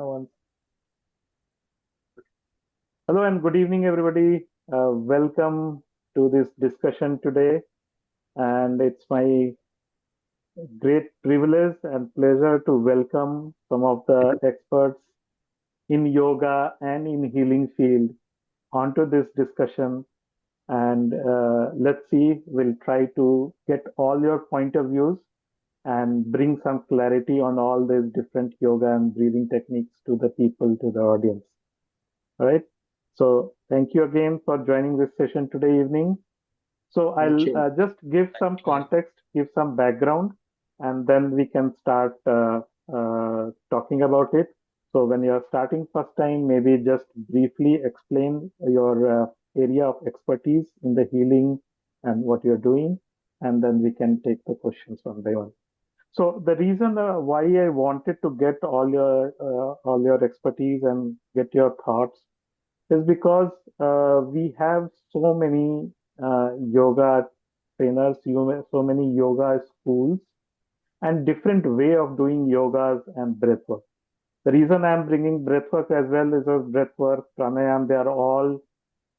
Once. Hello and good evening, everybody. Welcome to this discussion today. And it's my great privilege and pleasure to welcome some of the experts in yoga and in healing field onto this discussion. And let's see, we'll try to get all your point of views and bring some clarity on all these different yoga and breathing techniques to the people, to the audience. All right. So thank you again for joining this session today evening. So Thank I'll you. just give some context, give some background, and then we can start talking about it. So when you're starting first time, maybe just briefly explain your area of expertise in the healing and what you're doing, and then we can take the questions one by one. So the reason why I wanted to get all your expertise and get your thoughts is because we have so many yoga trainers, so many yoga schools, and different way of doing yogas and breath work. The reason I'm bringing breath work as well is because breath work, pranayam, they are all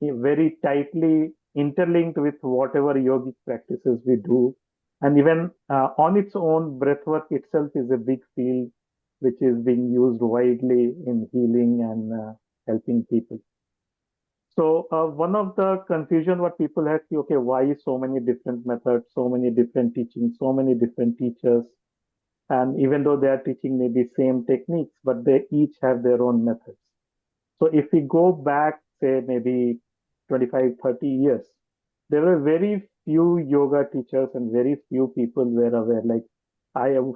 very tightly interlinked with whatever yogic practices we do. And even on its own, breath work itself is a big field which is being used widely in healing and helping people. So one of the confusion what people had, okay, why so many different methods, so many different teachings, so many different teachers, and even though they are teaching maybe same techniques, but they each have their own methods. So if we go back, say maybe 25, 30 years, there were very few yoga teachers and very few people were aware. Like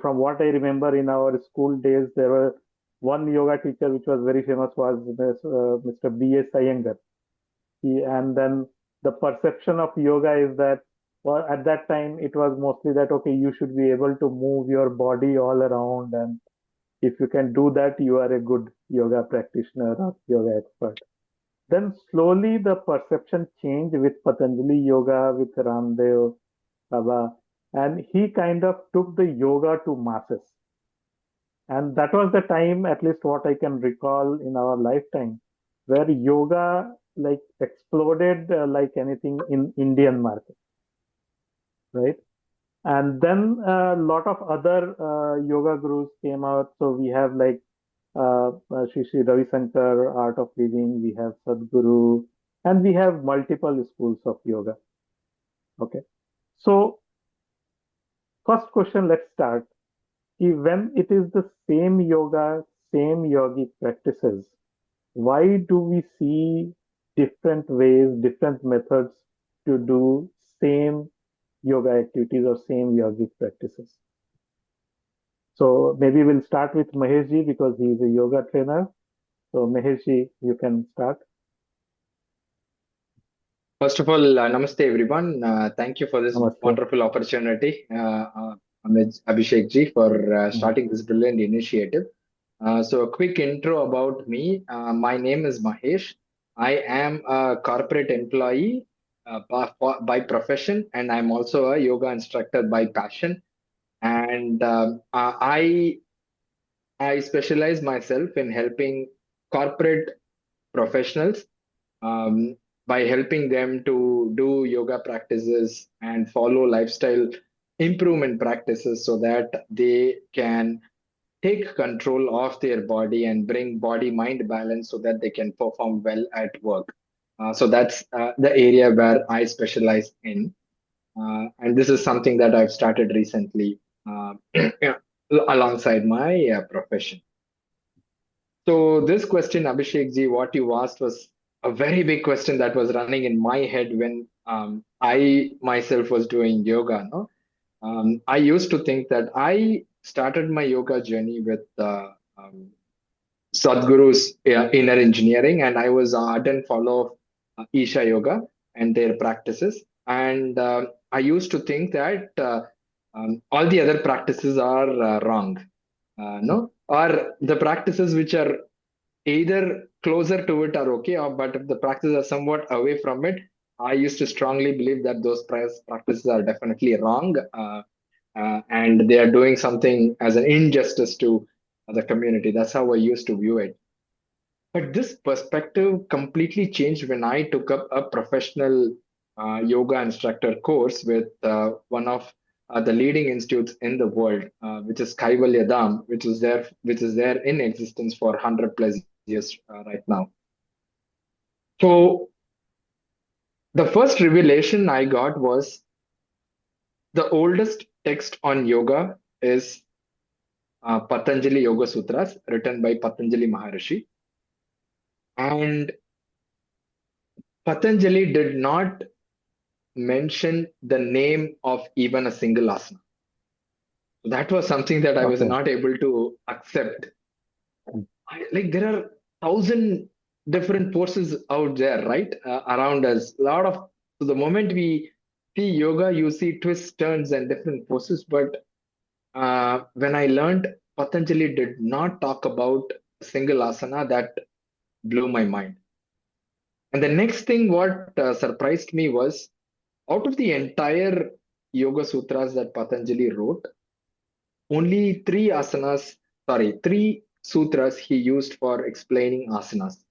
from what I remember in our school days, there were one yoga teacher which was very famous was Mr. B.S. Iyengar. And then the perception of yoga is that, well, at that time it was mostly that, okay, you should be able to move your body all around, and if you can do that, you are a good yoga practitioner or yoga expert. Then slowly the perception changed with Patanjali Yoga, with Ramdev Baba, and he kind of took the yoga to masses. And that was the time, at least what I can recall in our lifetime, where yoga like exploded like anything in Indian market, right? And then a lot of other yoga gurus came out. So we have like Sri Sri Ravi Shankar, Art of Living, we have Sadhguru, and we have multiple schools of yoga. Okay. So first question, let's start. When it is the same yoga, same yogic practices, why do we see different ways, different methods to do same yoga activities or same yogic practices? So maybe we'll start with Maheshji because he is a yoga trainer. So Maheshji, you can start. First of all, namaste everyone. Thank you for this Namaste. wonderful opportunity, Abhishek ji, for Mhm. starting this brilliant initiative. So, a quick intro about me. My name is Mahesh. I am a corporate employee by profession, and I'm also a yoga instructor by passion. And I specialize myself in helping corporate professionals um, by helping them to do yoga practices and follow lifestyle improvement practices so that they can take control of their body and bring body mind balance so that they can perform well at work. So that's the area where I specialize in. And this is something that I've started recently alongside my profession. So this question, Abhishek ji, what you asked was a very big question that was running in my head when I myself was doing yoga. No, I used to think that I started my yoga journey with Sadhguru's inner engineering, and I was an ardent follower of Isha Yoga and their practices. And I used to think that all the other practices are wrong, no, or the practices which are either closer to it are okay, or but if the practices are somewhat away from it, I used to strongly believe that those practices are definitely wrong, and they are doing something as an injustice to the community. That's how I used to view it. But this perspective completely changed when I took up a professional yoga instructor course with one of the leading institutes in the world, which is Kaivalya Dham, which is there in existence for 100 plus years right now. So the first revelation I got was the oldest text on yoga is Patanjali Yoga Sutras, written by Patanjali Maharishi. And Patanjali did not mention the name of even a single asana. That was something that I was Okay. not able to accept. Like there are thousand different forces out there, right, around us. A lot of so the moment we see yoga, you see twists, turns, and different forces. But when I learned Patanjali did not talk about a single asana, that blew my mind. And the next thing what surprised me was out of the entire Yoga Sutras that Patanjali wrote, only three sutras he used for explaining asanas.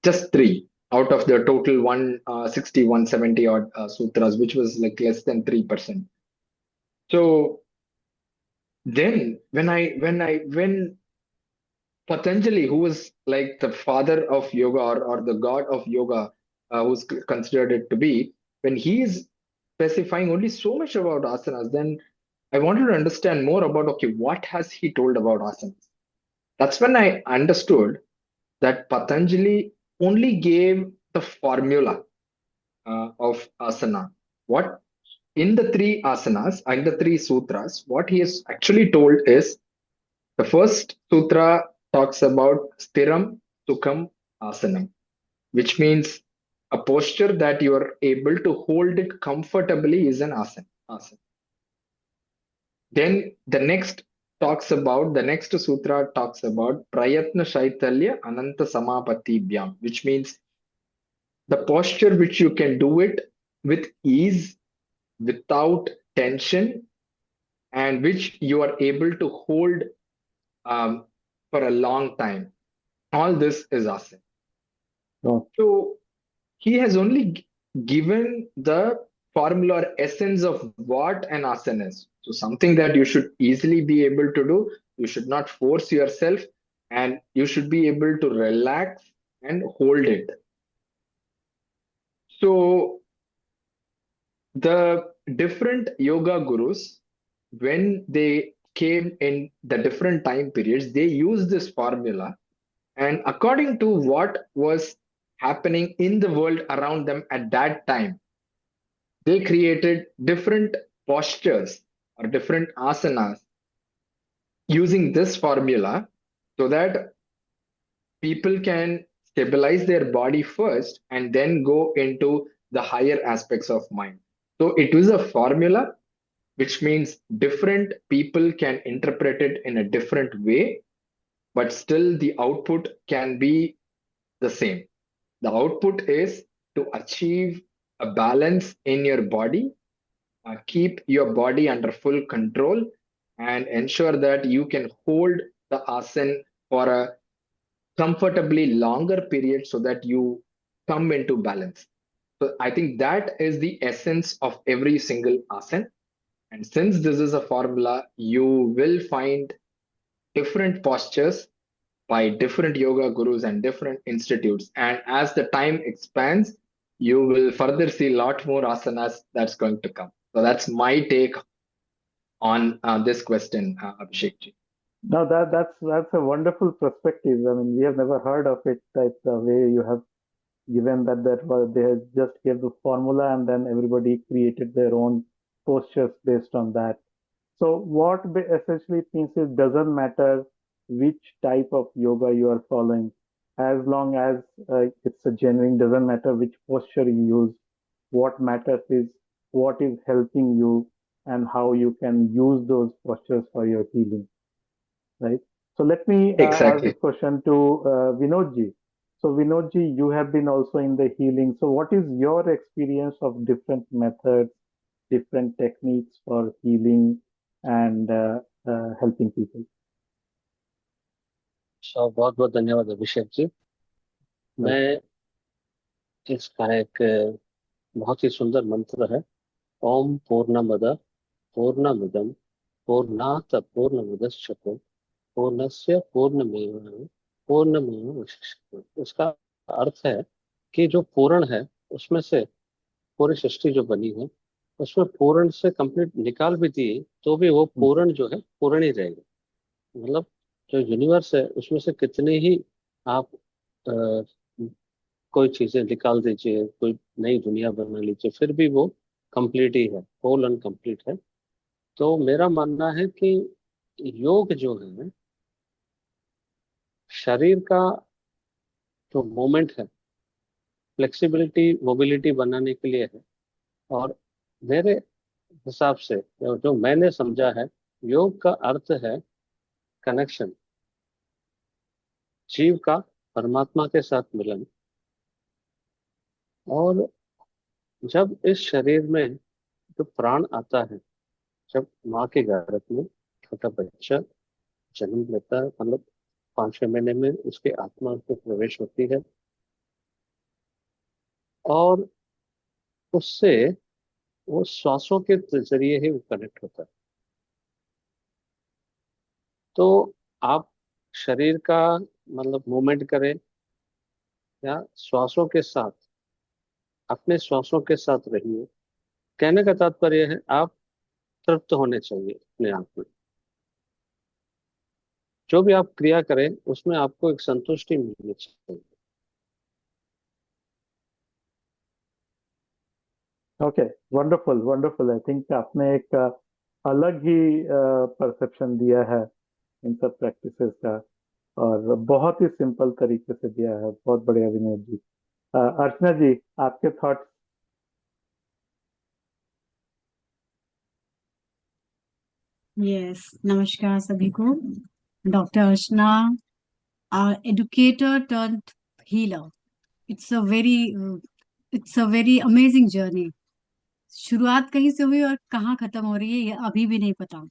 Just three out of the total 160, 170 odd sutras, which was like less than 3%. So then when Patanjali, who was like the father of yoga or the god of yoga, who's considered it to be, when he is specifying only so much about asanas, then I wanted to understand more about okay, what has he told about asanas? That's when I understood that Patanjali only gave the formula of asana. What in the three asanas, in the three sutras, what he has actually told is the first sutra talks about Stiram Sukham Asanam, which means a posture that you are able to hold it comfortably is an asana. Then the next sutra talks about Prayatna Shaitalya Ananta Samapati Bhyam, which means the posture which you can do it with ease, without tension, and which you are able to hold um, for a long time. All this is asana. So, So he has only given the formula or essence of what an asana is. So something that you should easily be able to do. You should not force yourself, and you should be able to relax and hold it. So the different yoga gurus, when they came in the different time periods, they used this formula, and according to what was happening in the world around them at that time, they created different postures or different asanas using this formula so that people can stabilize their body first and then go into the higher aspects of mind. So it was a formula, which means different people can interpret it in a different way, but still the output can be the same. The output is to achieve a balance in your body, keep your body under full control, and ensure that you can hold the asana for a comfortably longer period so that you come into balance. So I think that is the essence of every single asana. And since this is a formula, you will find different postures by different yoga gurus and different institutes. And as the time expands, you will further see a lot more asanas that's going to come. So that's my take on this question, Abhishek ji. now that's a wonderful perspective. I mean, we have never heard of it that the way you have given that was they have just gave the formula and then everybody created their own postures based on that. So what essentially means is doesn't matter which type of yoga you are following, as long as it's a genuine, doesn't matter which posture you use. What matters is what is helping you and how you can use those postures for your healing, right? So let me ask this Exactly. question to Vinodji. So Vinodji, you have been also in the healing. So what is your experience of different methods, different techniques for healing and helping people? बहुत बहुत धन्यवाद अभिषेक जी। मैं इसका एक बहुत ही सुंदर मंत्र है। ओम पूर्णमद पूर्णमिदम पूर्णात पूर्णमुदच्यते पूर्णस्य पूर्णमेव पूर्णमेवावशिष्यते। इसका अर्थ है कि जो पूर्ण है उसमें से पूरी सृष्टि जो बनी है उसमें पूर्ण से कंप्लीट निकाल भी दिए तो भी वो पूर्ण जो है पूर्ण ही रहेगा। मतलब जो यूनिवर्स है उसमें से कितने ही आप कोई चीजें निकाल दीजिए, कोई नई दुनिया बना लीजिए, फिर भी वो कंप्लीट ही है, होल एंड कंप्लीट है। तो मेरा मानना है कि योग जो है शरीर का जो मूवमेंट है, फ्लेक्सिबिलिटी मोबिलिटी बनाने के लिए है। और मेरे हिसाब से जो मैंने समझा है, योग का अर्थ है कनेक्शन, जीव का परमात्मा के साथ मिलन। और जब इस शरीर में जो प्राण आता है, जब माँ के गर्भ में छोटा बच्चा जन्म लेता है, मतलब 5-6 महीने में उसकी आत्मा उसमें प्रवेश होती है और उससे वो श्वासों के जरिए ही वो कनेक्ट होता है। तो आप शरीर का मतलब मूवमेंट करें या श्वासों के साथ, अपने श्वासों के साथ रहिए। कहने का तात्पर्य है आप तृप्त होने चाहिए अपने आप में। जो भी आप क्रिया करें उसमें आपको एक संतुष्टि मिलनी चाहिए। Okay, wonderful wonderful. I think आपने एक अलग ही परसेप्शन दिया है इन सब प्रैक्टिसेस का, और बहुत ही सिंपल तरीके से दिया है। बहुत बढ़िया विनय जी। अर्चना जी, आपके थॉट्स। यस, नमस्कार सभी को। Doctor Archana, educator turn healer. It's a very it's a very amazing journey. शुरुआत कहीं से हुई और कहाँ खत्म हो रही है ये अभी भी नहीं पता।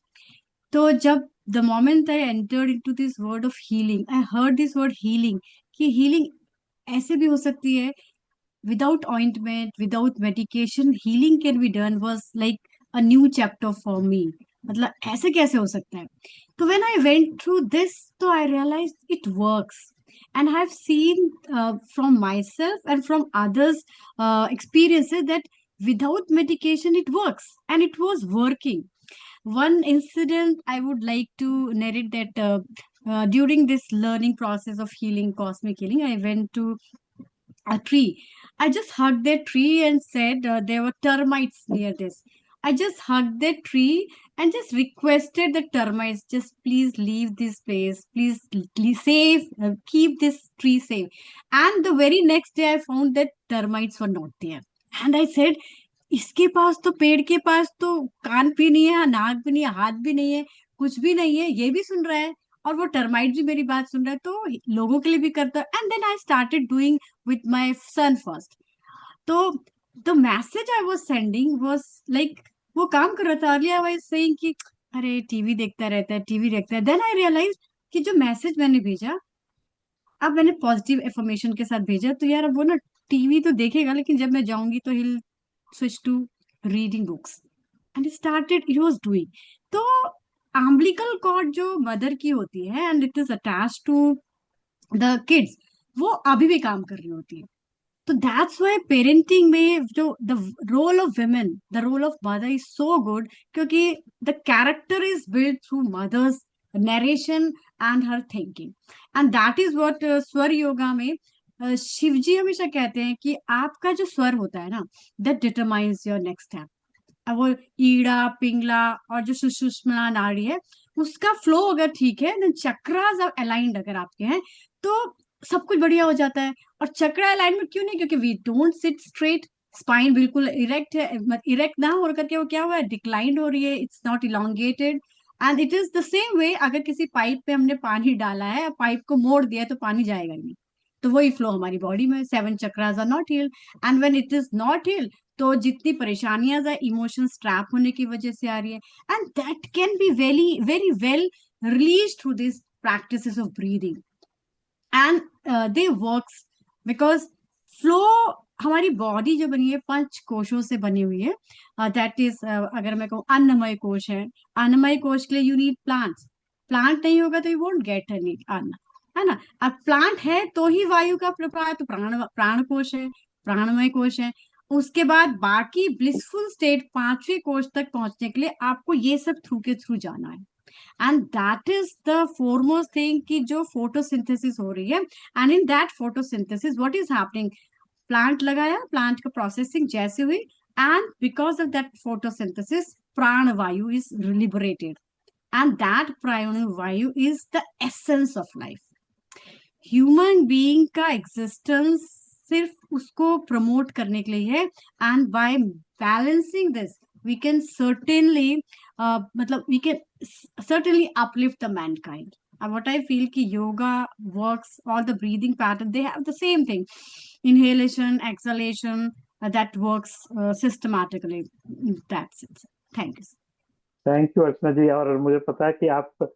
तो जब the moment I entered into this word of healing, I heard this word healing, कि हीलिंग ऐसे भी हो सकती है without ointment, without medication, healing can be done, was like a new chapter for me. मतलब ऐसे कैसे हो सकता है? तो when I went through this, तो I realized it works. And I have seen from myself and from others experiences that without medication it works, and it was working. One incident I would like to narrate that during this learning process of healing, cosmic healing, I went to a tree. I just hugged that tree and said there were termites near this. I just hugged that tree and just requested the termites, just please leave this place, please save, keep this tree safe. And the very next day, I found that termites were not there. And I said, इसके पास तो, पेड़ के पास तो कान भी नहीं है, नाक भी नहीं है, हाथ भी नहीं है, कुछ भी नहीं है, ये भी सुन रहा है और वो टर्माइट भी मेरी बात सुन रहा है, तो लोगों के लिए भी करता है। And then I started doing with my son first. तो the message I was sending was like, वो काम कर रहा था। earlier I was saying कि अरे टीवी देखता रहता है, टीवी देखता है। then I realized कि जो मैसेज मैंने भेजा, अब मैंने पॉजिटिव एफर्मेशन के साथ भेजा, तो यार अब वो ना टीवी तो देखेगा, लेकिन जब मैं जाऊंगी तो he'll switch to reading books. And started it was doing. तो अम्बिलिकल कॉर्ड जो मदर की होती है and it is attached to the kids, वो अभी भी काम कर रही होती है। तो दैट्स वाई पेरेंटिंग में जो the role of women, the role of mother is so good, क्योंकि the character is build through mother's narration and her thinking. And that is what Swar yoga में शिव जी हमेशा कहते हैं कि आपका जो स्वर होता है ना, that determines your next step. अब वो ईड़ा, पिंगला और जो सुषुम्ना नाड़ी है, उसका फ्लो अगर ठीक है, देन चक्रास अलाइंड अगर आपके हैं, तो सब कुछ बढ़िया हो जाता है। और चक्र अलाइनमेंट क्यों नहीं? क्योंकि we don't sit straight, spine बिल्कुल इरेक्ट है, इरेक्ट ना हो करके वो क्या हुआ है, डिक्लाइंड हो रही है, it's not elongated. And it is the same वे, अगर किसी पाइप पे हमने पानी डाला है, पाइप को मोड़ दिया है, तो पानी जाएगा ही नहीं। तो वही फ्लो हमारी बॉडी में, 7 chakras are not healed. And when it is not healed, तो जितनी परेशानियां है इमोशंस ट्रैप होने की वजह से आ रही है, and that can be very very well release through this practices of breathing. And they works because flow, हमारी बॉडी जो बनी है पंच कोशों से बनी हुई है, दैट इज, अगर मैं कहूँ अन्नमय कोश है, अन्नमय कोश के लिए यू नीड प्लांट्स, प्लांट नहीं होगा तो यू वोंट गेट एनी अन्न, है ना। अब प्लांट है तो ही वायु का प्रवाह, तो प्राण कोश है, प्राणमय कोश है। उसके बाद बाकी ब्लिसफुल स्टेट पांचवें कोश तक पहुंचने के लिए आपको ये सब थ्रू के थ्रू जाना है, and that is the foremost thing कि जो फोटोसिंथेसिस हो रही है। And in that photosynthesis what is happening, plant लगाया, प्लांट का प्रोसेसिंग जैसे हुई, and because of that photosynthesis prana vayu is liberated, and that prana vayu is the essence of life. Human being का एग्जिस्टेंस सिर्फ उसको प्रमोट करने के लिए है, and by balancing this we can certainly, मतलब we can certainly uplift the mankind. And what I feel ki yoga works, all the breathing pattern, they have the same thing. Inhalation, exhalation, that works systematically. That's it. Thank you. Thank you Archana ji. और मुझे पता है कि आप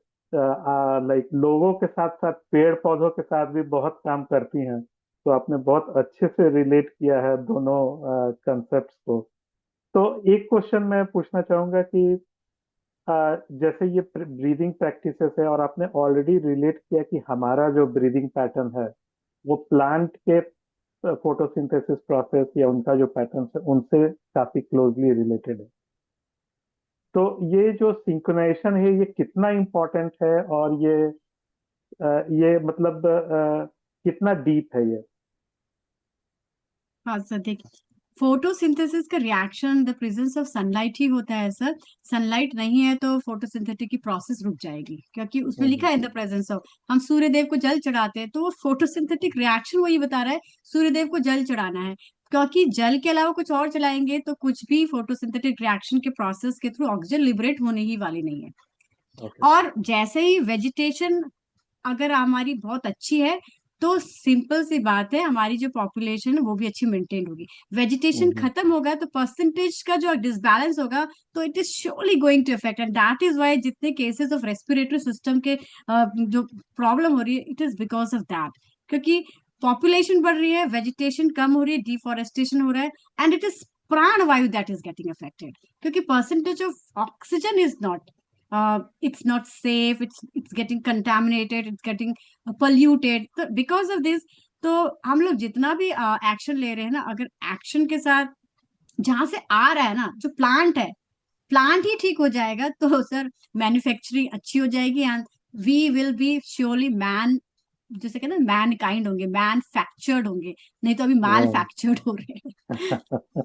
like लोगों के साथ साथ पेड़ पौधों के साथ भी बहुत काम करती हैं, तो आपने बहुत अच्छे से रिलेट किया है दोनों कंसेप्ट्स को। तो एक क्वेश्चन मैं पूछना चाहूंगा कि जैसे ये ब्रीदिंग प्रैक्टिसेस है और आपने ऑलरेडी रिलेट किया कि हमारा जो ब्रीदिंग पैटर्न है वो प्लांट के फोटोसिंथेसिस प्रोसेस या उनका जो पैटर्न है उनसे काफी क्लोजली रिलेटेड है। तो ये जो सिंक्रोनाइजेशन है ये कितना इम्पोर्टेंट है, और ये मतलब कितना डीप है ये? हाँ सर, देखिए, फोटोसिंथेसिस का reaction the presence of sunlight ही होता है सर। सनलाइट नहीं है तो फोटोसिंथेटिक की प्रोसेस रुक जाएगी, क्योंकि उसमें लिखा है इन द प्रेजेंस ऑफ। हम सूर्यदेव को जल चढ़ाते हैं तो वो फोटोसिंथेटिक रिएक्शन वही बता रहा है, सूर्यदेव को जल चढ़ाना है, क्योंकि जल के अलावा कुछ और चलाएंगे तो कुछ भी फोटोसिंथेटिक रिएक्शन के प्रोसेस के थ्रू ऑक्सीजन लिबरेट होने ही वाली नहीं है। और जैसे ही वेजिटेशन अगर हमारी बहुत अच्छी है तो सिंपल सी बात है, हमारी जो पॉपुलेशन है वो भी अच्छी मेंटेन होगी। वेजिटेशन खत्म होगा तो परसेंटेज का जो डिसबैलेंस होगा, तो it is surely going to effect, and that is why जितने केसेस ऑफ रेस्पिरेटरी सिस्टम के जो प्रॉब्लम हो रही है, it is because of that, क्योंकि पॉपुलेशन बढ़ रही है, वेजिटेशन कम हो रही है, डिफॉरेस्टेशन हो रहा है, एंड इट इज प्राण वायु दैट इज गेटिंग अफेक्टेड, क्योंकि percentage of oxygen is not, it's not safe, it's getting contaminated, it's getting polluted, so because of this, तो हम लोग जितना भी एक्शन ले रहे हैं ना, अगर एक्शन के साथ जहां से आ रहा है ना, जो प्लांट है, प्लांट ही ठीक हो जाएगा तो सर मैन्युफैक्चरिंग अच्छी हो जाएगी, and we will be surely man, जैसे कहते हैं मैन काइंड होंगे, मैन्युफैक्चर्ड होंगे, नहीं तो अभी मैन्युफैक्चर्ड हो रहे हैं।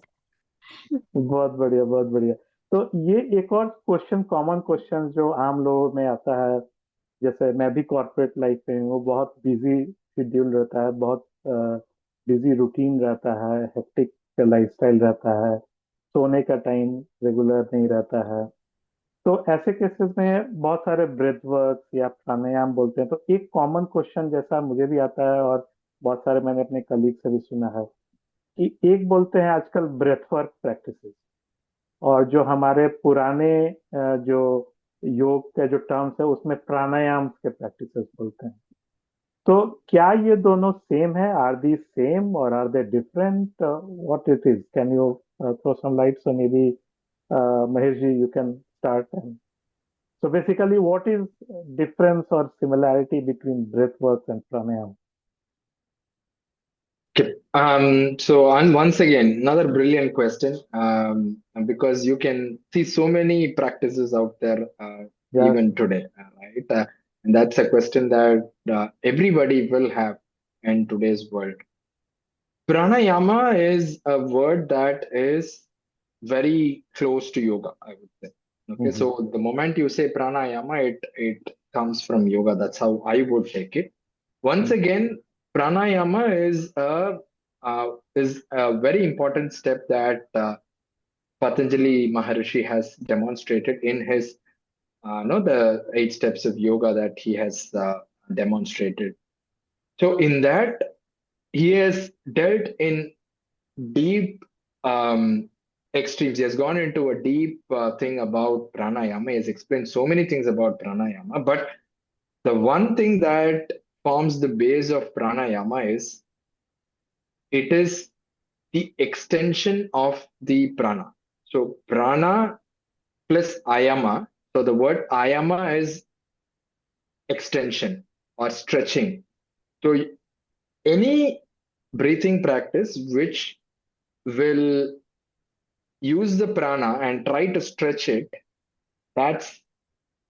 बहुत बढ़िया, बहुत बढ़िया। तो ये एक और क्वेश्चन, कॉमन क्वेश्चन जो आम लोगों में आता है, जैसे मैं भी कॉर्पोरेट लाइफ में हूँ, वो बहुत बिजी शेड्यूल रहता है, बहुत बिजी रूटीन रहता है, हेक्टिक लाइफस्टाइल रहता है, सोने का टाइम रेगुलर नहीं रहता है। तो ऐसे केसेस में बहुत सारे ब्रेथ वर्क या प्राणायाम बोलते हैं। तो एक कॉमन क्वेश्चन जैसा मुझे भी आता है और बहुत सारे मैंने अपने कलीग से भी सुना है कि एक बोलते हैं आजकल ब्रेथ वर्क प्रैक्टिसेस, और जो हमारे पुराने जो योग के जो टर्म्स है उसमें प्राणायाम के प्रैक्टिसेस बोलते हैं। तो क्या ये दोनों सेम है? आर दी सेम और are they different? What it is? Can you throw some light? So maybe Mahesh ji, you can start. And so basically, what is difference or similarity between breath work and pranayama? Okay. So once again, another brilliant question, because you can see so many practices out there, Yeah. even today, right? And that's a question that everybody will have in today's world. Pranayama is a word that is very close to yoga, I would say. Okay, so the moment you say pranayama, it comes from yoga. That's how I would take it. Once again, pranayama is a very important step that Patanjali Maharishi has demonstrated in his the 8 steps of yoga that he has demonstrated. So in that, he has dealt in deep extremes. He has gone into a deep thing about pranayama. He has explained so many things about pranayama, but the one thing that forms the base of pranayama is it is the extension of the prana. So prana plus ayama. So the word ayama is extension or stretching. So any breathing practice which will use the prana and try to stretch it, that's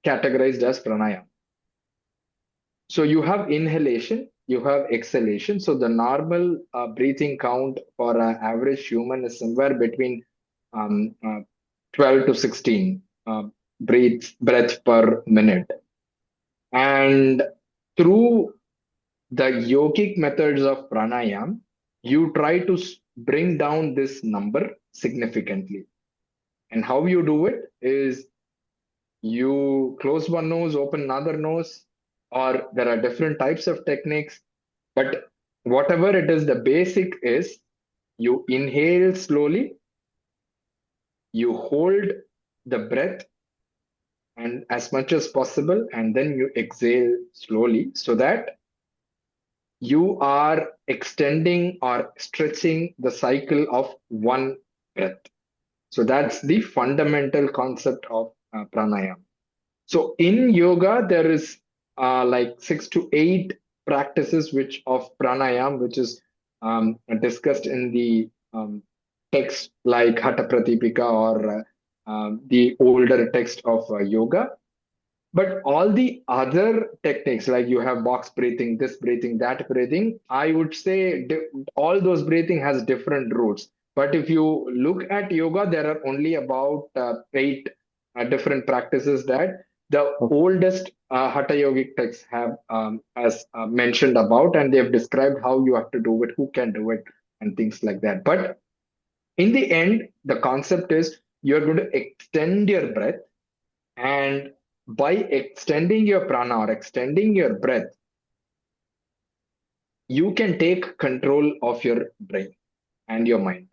categorized as pranayama. So you have inhalation, you have exhalation. So the normal breathing count for an average human is somewhere between um, uh, 12 to 16 breath per minute. And through the yogic methods of pranayam, you try to bring down this number significantly. And how you do it is you close one nose, open another nose, or there are different types of techniques. But whatever it is, the basic is you inhale slowly, you hold the breath and as much as possible, and then you exhale slowly so that you are extending or stretching the cycle of one breath. So that's the fundamental concept of pranayama. So in yoga, there is like 6 to 8 practices which of pranayam, which is discussed in the text like Hatha Pratipika or the older text of yoga. But all the other techniques, like you have box breathing, this breathing, that breathing, I would say all those breathing has different routes. But if you look at yoga, there are only about 8 different practices that the oldest Hatha yogic texts have as mentioned about, and they have described how you have to do it, who can do it, and things like that. But in the end, the concept is you're going to extend your breath, and by extending your prana or extending your breath, you can take control of your brain and your mind,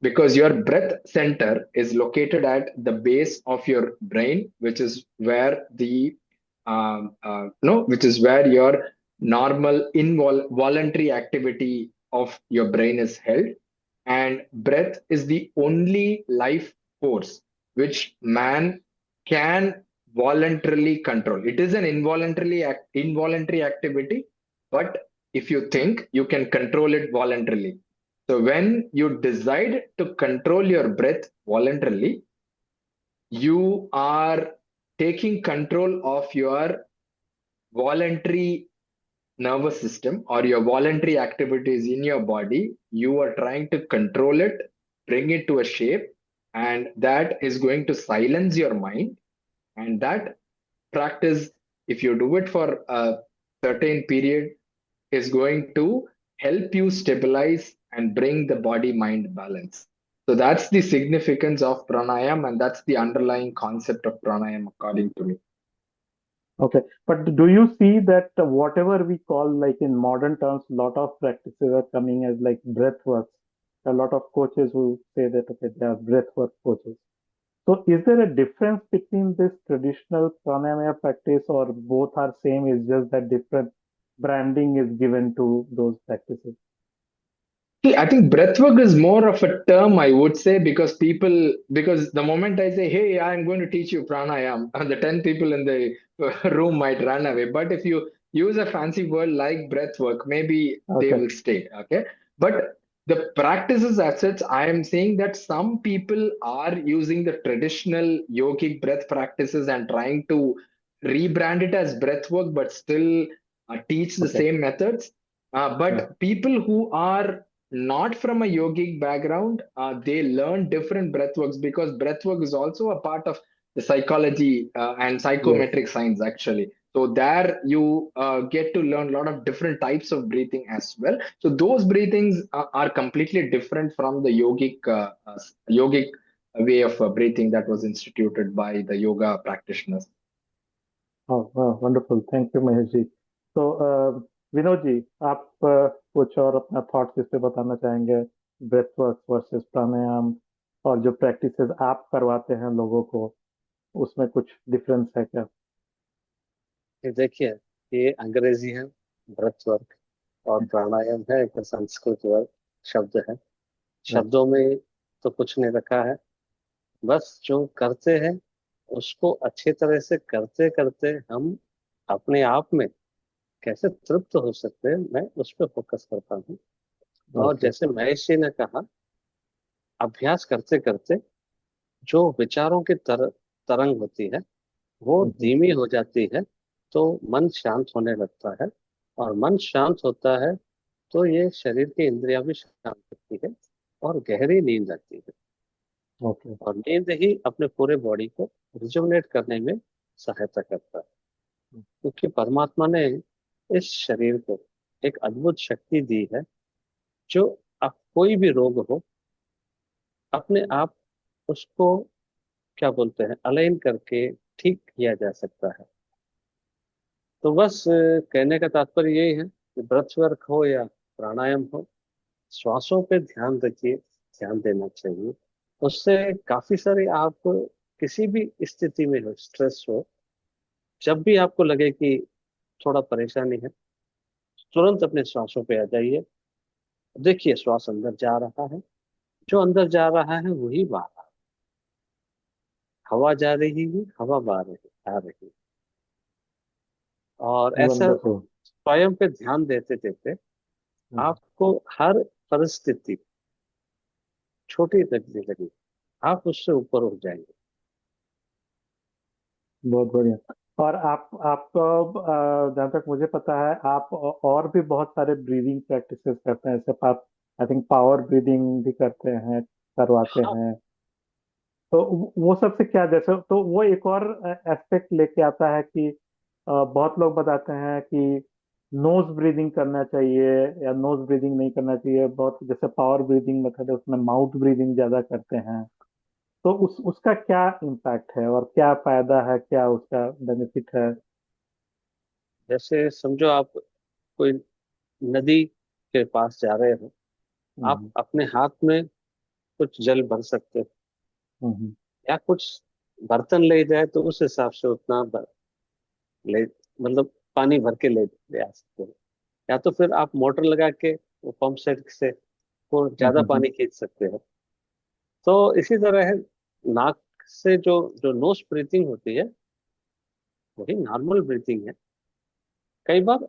because your breath center is located at the base of your brain, which is where the no, which is where your normal involuntary activity of your brain is held, and breath is the only life force which man can voluntarily control. It is an involuntary activity, but if you think, you can control it voluntarily. So when you decide to control your breath voluntarily, you are taking control of your voluntary nervous system or your voluntary activities in your body. You are trying to control it, bring it to a shape, and that is going to silence your mind. And that practice, if you do it for a certain period, is going to help you stabilize and bring the body mind balance. So that's the significance of pranayam, and that's the underlying concept of pranayam, according to me. Okay, but do you see that whatever we call, like in modern terms, a lot of practices are coming as like breath works. A lot of coaches who say that okay, they are breath work coaches. So is there a difference between this traditional pranayama practice, or both are same? It's just that different branding is given to those practices? See, I think breathwork is more of a term, I would say, because the moment I say, hey, I'm going to teach you pranayam, the 10 people in the room might run away. But if you use a fancy word like breathwork, maybe they Okay, will stay. Okay. But the practices as such, I am saying that some people are using the traditional yogic breath practices and trying to rebrand it as breathwork, but still teach the okay, same methods. yeah, But people who are not from a yogic background, they learn different breathworks, because breathwork is also a part of the psychology and yes. psychometric science, actually. So there you get to learn a lot of different types of breathing as well. So those breathings are completely different from the yogic way of breathing that was instituted by the yoga practitioners. Oh, wow, wonderful. Thank you, Mahesh ji. तो विनोद जी, आप कुछ और अपना thoughts इस पे बताना चाहेंगे? Breath work versus प्राणायाम, और जो प्रैक्टिसेस आप करवाते हैं लोगों को, उसमें कुछ डिफरेंस है क्या? ये देखिए, ये अंग्रेजी है, ब्रेथ वर्क और प्राणायाम है, एक संस्कृत वर्ग शब्द है। right. शब्दों में तो कुछ नहीं रखा है, बस जो करते हैं उसको अच्छी तरह से करते करते हम अपने आप में कैसे तृप्त हो सकते हैं, मैं उस पर फोकस करता हूँ। और Okay. जैसे महेश जी ने कहा, अभ्यास करते करते जो विचारों की तरंग होती है वो Mhm. धीमी हो जाती है, तो मन शांत होने लगता है। और मन शांत होता है तो ये शरीर की इंद्रियां भी शांत होती है और गहरी नींद आती है। Okay. और नींद ही अपने पूरे बॉडी को रिजुवनेट करने में सहायता करता है, क्योंकि परमात्मा ने इस शरीर को एक अद्भुत शक्ति दी है, जो आप कोई भी रोग हो अपने आप उसको क्या बोलते हैं अलाइन करके ठीक किया जा सकता है। तो बस कहने का तात्पर्य यही है कि ब्रेथ वर्क हो या प्राणायाम हो, श्वासों पे ध्यान रखिए, ध्यान देना चाहिए। उससे काफी सारे आप किसी भी स्थिति में हो, स्ट्रेस हो, जब भी आपको लगे कि थोड़ा परेशानी है, तुरंत अपने श्वासों पे आ जाइए। देखिए श्वास अंदर जा रहा है, जो अंदर जा रहा है वही बाहर, हवा जा रही है, हवा बाहर रही आ रही है। और ऐसा Wonderful. स्वयं पे ध्यान देते देते Mhm. आपको हर परिस्थिति छोटी लगने लगी, आप उससे ऊपर उठ जाएंगे। बहुत बढ़िया। और आपको जहाँ तक मुझे पता है आप और भी बहुत सारे ब्रीदिंग प्रैक्टिसेस करते हैं, जैसे आप आई थिंक पावर ब्रीदिंग भी करते हैं, करवाते हाँ, हैं। तो वो सबसे क्या, जैसे तो वो एक और एस्पेक्ट लेके आता है कि बहुत लोग बताते हैं कि नोज ब्रीदिंग करना चाहिए या नोज ब्रीदिंग नहीं करना चाहिए। बहुत जैसे पावर ब्रीदिंग मेथड है उसमें माउथ ब्रीदिंग ज्यादा करते हैं। तो उसका क्या इम्पैक्ट है और क्या फायदा है, क्या उसका बेनिफिट है? जैसे समझो आप कोई नदी के पास जा रहे हो, आप हम्म। अपने हाथ में कुछ जल भर सकते हो, हम्म। या कुछ बर्तन ले जाए तो उस हिसाब से उतना ले, मतलब पानी भर के ले आ सकते हो। या तो फिर आप मोटर लगा के वो पंप सेट से वो ज्यादा हम्म। पानी खींच सकते हो। तो इसी तरह है, नाक से जो जो नोज ब्रीथिंग होती है वही नॉर्मल ब्रीथिंग है। कई बार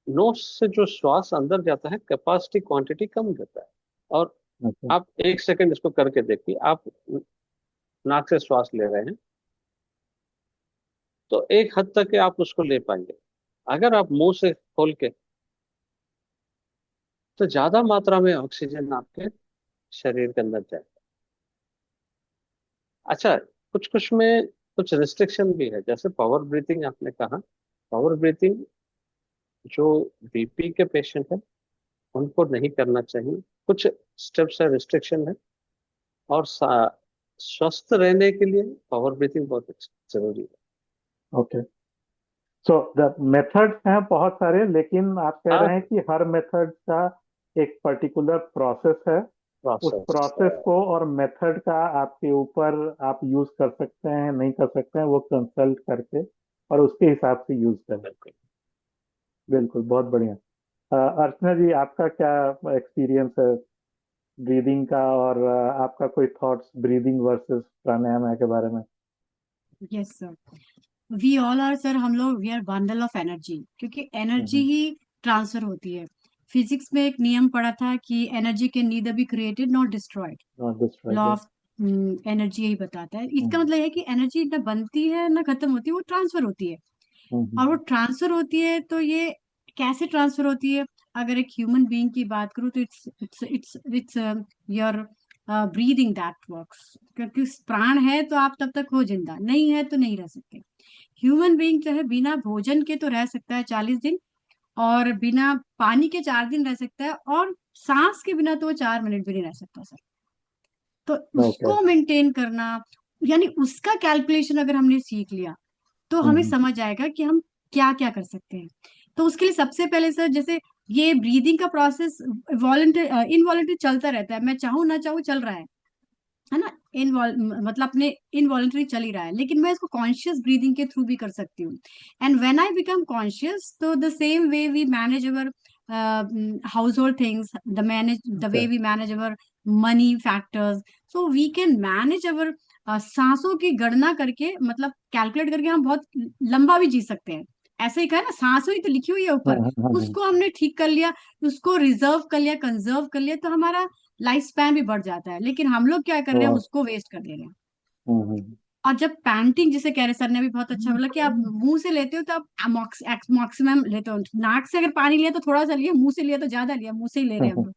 नोज से जो श्वास अंदर जाता है कैपेसिटी क्वांटिटी कम रहता है। और अच्छा। आप 1 सेकंड इसको करके देखिए, आप नाक से श्वास ले रहे हैं तो एक हद तक के आप उसको ले पाएंगे। अगर आप मुंह से खोल के, तो ज्यादा मात्रा में ऑक्सीजन आपके शरीर के अंदर जाए। अच्छा, कुछ कुछ में कुछ रिस्ट्रिक्शन भी है, जैसे पावर ब्रीथिंग आपने कहा। पावर ब्रीथिंग जो बीपी के पेशेंट है उनको नहीं करना चाहिए, कुछ स्टेप्स है, रिस्ट्रिक्शन है। और स्वस्थ रहने के लिए पावर ब्रीथिंग बहुत जरूरी है। ओके। सो द मेथड्स हैं बहुत सारे, लेकिन आप कह हाँ, रहे हैं कि हर मेथड का एक पर्टिकुलर प्रोसेस है। उस प्रोसेस। प्रोसेस को और मेथड का आपके ऊपर आप यूज कर सकते हैं नहीं कर सकते हैं वो कंसल्ट करके और उसके हिसाब से यूज करें। बिल्कुल। बिल्कुल, बहुत बढ़िया। अर्चना जी, आपका क्या एक्सपीरियंस है ब्रीदिंग का, और आपका कोई थॉट्स ब्रीदिंग वर्सेस प्राणायाम के बारे में? Yes sir, we all are sir, हम लोग we are bundle of energy, क्योंकि एनर्जी हम्म। ही ट्रांसफर होती है। फिजिक्स में एक नियम पढ़ा था कि energy can neither be created not destroyed. Not destroy law that. Of energy यही बताता है। इसका मतलब है कि एनर्जी ना बनती है ना खत्म होती है, वो ट्रांसफर होती है। और वो ट्रांसफर होती है तो ये कैसे ट्रांसफर होती है? अगर एक ह्यूमन बीइंग की बात करूँ तो it's your breathing that works, क्योंकि प्राण है तो आप तब तक हो, जिंदा नहीं है तो नहीं रह सकते। ह्यूमन बीइंग जो है बिना भोजन के तो रह सकता है 40 दिन, और बिना पानी के 4 दिन रह सकता है, और सांस के बिना तो वो 4 मिनट भी नहीं रह सकता सर। तो ओके। उसको मेंटेन करना, यानी उसका कैलकुलेशन अगर हमने सीख लिया तो हमें समझ आएगा कि हम क्या क्या कर सकते हैं। तो उसके लिए सबसे पहले सर, जैसे ये ब्रीदिंग का प्रोसेस वॉलंटरी इनवॉलंटरी चलता रहता है, मैं चाहूँ ना चाहूँ चल रहा है। है ना, मतलब अपने इनवॉलेंटरी चल ही रहा है, लेकिन मैं इसको कॉन्शियस ब्रीदिंग के थ्रू भी कर सकती हूँ। And when I become conscious, तो the same way we manage our household things, the अच्छा। Way we manage our money factors, so we can manage our सांसों की गणना करके, मतलब कैलकुलेट करके हम बहुत लंबा भी जी सकते हैं। ऐसे ही कहा ना, सांसों ही तो लिखी हुई है ऊपर, हाँ। उसको हमने ठीक कर लिया, उसको रिजर्व कर लिया, कंजर्व कर लिया, तो हमारा लाइफ स्पैन भी बढ़ जाता है। लेकिन हम लोग क्या कर रहे हैं, तो उसको वेस्ट कर दे रहे हैं। हम्म। और जब पैंटिंग जिसे कह रहे, सर ने भी बहुत अच्छा बोला कि आप मुंह से लेते हो तो आप मैक्सिमम लेते हो, नाक से अगर पानी लिया तो थोड़ा सा लिया, मुंह से लिया तो ज्यादा लिया, मुंह से ही ले रहे हैं हम लोग।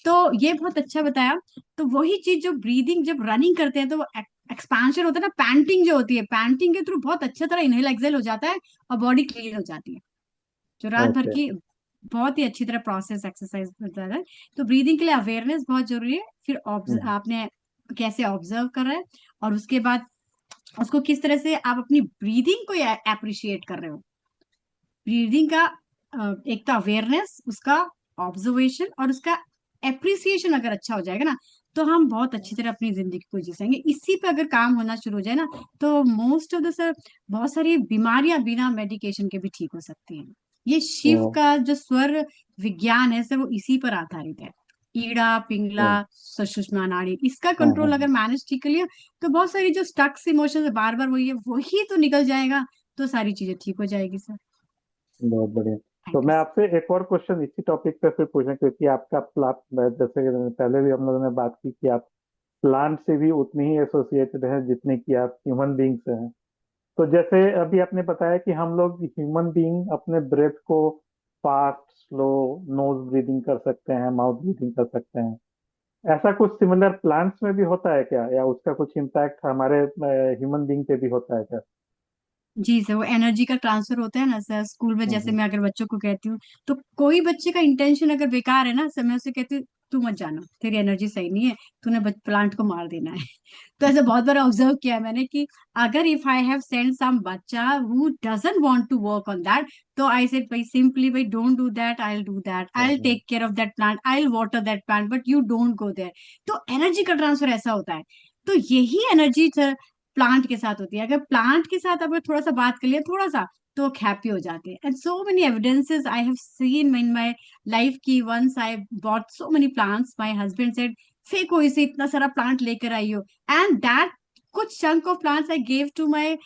तो ये बहुत अच्छा बताया। तो वही चीज जो ब्रीदिंग जब रनिंग करते हैं तो एक्सपांशन होता है ना, पैंटिंग जो होती है, पैंटिंग के थ्रू बहुत अच्छा तरह इनहेल एक्सेल हो जाता है और बॉडी क्लीन हो जाती है। जो रात भर ओके। की बहुत ही अच्छी तरह प्रोसेस एक्सरसाइज होता है। तो ब्रीदिंग के लिए अवेयरनेस बहुत जरूरी है। फिर आपने कैसे ऑब्जर्व कर रहे हैं, और उसके बाद उसको किस तरह से आप अपनी ब्रीदिंग को अप्रिशिएट कर रहे हो। ब्रीदिंग का एक तो अवेयरनेस, उसका ऑब्जर्वेशन और उसका एप्रिसिएशन अगर अच्छा हो जाएगा ना, तो हम बहुत अच्छी तरह अपनी जिंदगी को जी सकेंगे। इसी पे अगर काम होना शुरू हो जाए ना, तो मोस्ट ऑफ द सर बहुत सारी बीमारियां बिना मेडिकेशन के भी ठीक हो सकती हैं। ये शिव तो का जो स्वर विज्ञान है सर, वो इसी पर आधारित है। ईड़ा पिंगला तो सुषुम्ना नाड़ी, इसका हाँ कंट्रोल हाँ। अगर मैनेज ठीक कर लिया, तो बहुत सारी जो स्टक्स इमोशंस है बार बार वही है, वही तो निकल जाएगा। तो सारी चीजें ठीक हो जाएगी सर। बहुत बढ़िया। तो थैंक यू। मैं आपसे एक और क्वेश्चन इसी टॉपिक पे फिर पूछें, क्योंकि आपका प्लाट, जैसे कि पहले भी हम लोगों ने बात की कि आप प्लांट से भी उतनी ही एसोसिएटेड हैं जितनी कि आप ह्यूमन बींग से हैं। तो जैसे अभी आपने बताया कि हम लोग ह्यूमन बींग अपने ब्रेथ को फास्ट, स्लो, नोज ब्रीदिंग कर सकते हैं, माउथ ब्रीदिंग कर सकते हैं। ऐसा कुछ सिमिलर प्लांट्स में भी होता है क्या, या उसका कुछ इम्पैक्ट हमारे ह्यूमन बींग पे भी होता है क्या? जी सर, वो एनर्जी का ट्रांसफर होता है ना सर, स्कूल में जैसे हम्म। मैं अगर बच्चों को कहती हूँ, तो कोई बच्चे का इंटेंशन अगर बेकार है ना सर, मैं उसे कहती हूँ तू मत जाना, तेरी एनर्जी सही नहीं है, तूने प्लांट को मार देना है। तो ऐसे बहुत बार ऑब्जर्व किया है मैंने कि अगर if I have send some बच्चा who doesn't want to work on that, तो आई सेड भाई सिंपली, भाई don't do that, I will do that, I will hmm. Take care of that plant, I will water that plant, but you don't go there. तो energy का transfer ऐसा होता है। तो यही एनर्जी प्लांट के साथ होती है। अगर प्लांट के साथ अगर थोड़ा सा बात कर लिया, थोड़ा सा, तो वो हैप्पी हो जाते हैं। And so many evidences I have seen in my life की once I bought so many plants, my husband said फेंको इसे, इतना सारा प्लांट लेकर आई हो, एंड दैट कुछ chunk of plants I gave to my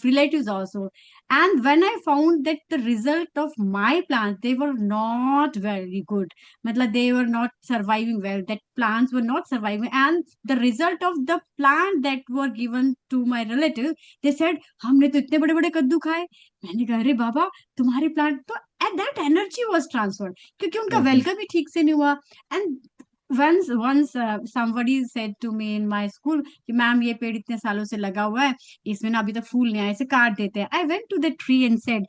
relatives also. And when I found that the result of my plants, they were not very good. मतलब they were not surviving well. That plants were not surviving. And the result of the plant that were given to my relative, they said, हमने तो इतने बड़े बड़े कद्दू खाए। मैंने कहा अरे बाबा, तुम्हारे प्लांट तो, and that energy was transferred, क्योंकि उनका हम्म। वेलकम ही ठीक से नहीं हुआ। And once somebody said to me in my school कि मैम ये पेड़ इतने सालों से लगा हुआ है, इसमें ना अभी तक फूल नहीं आए, इसे काट देते हैं। I went to the tree and said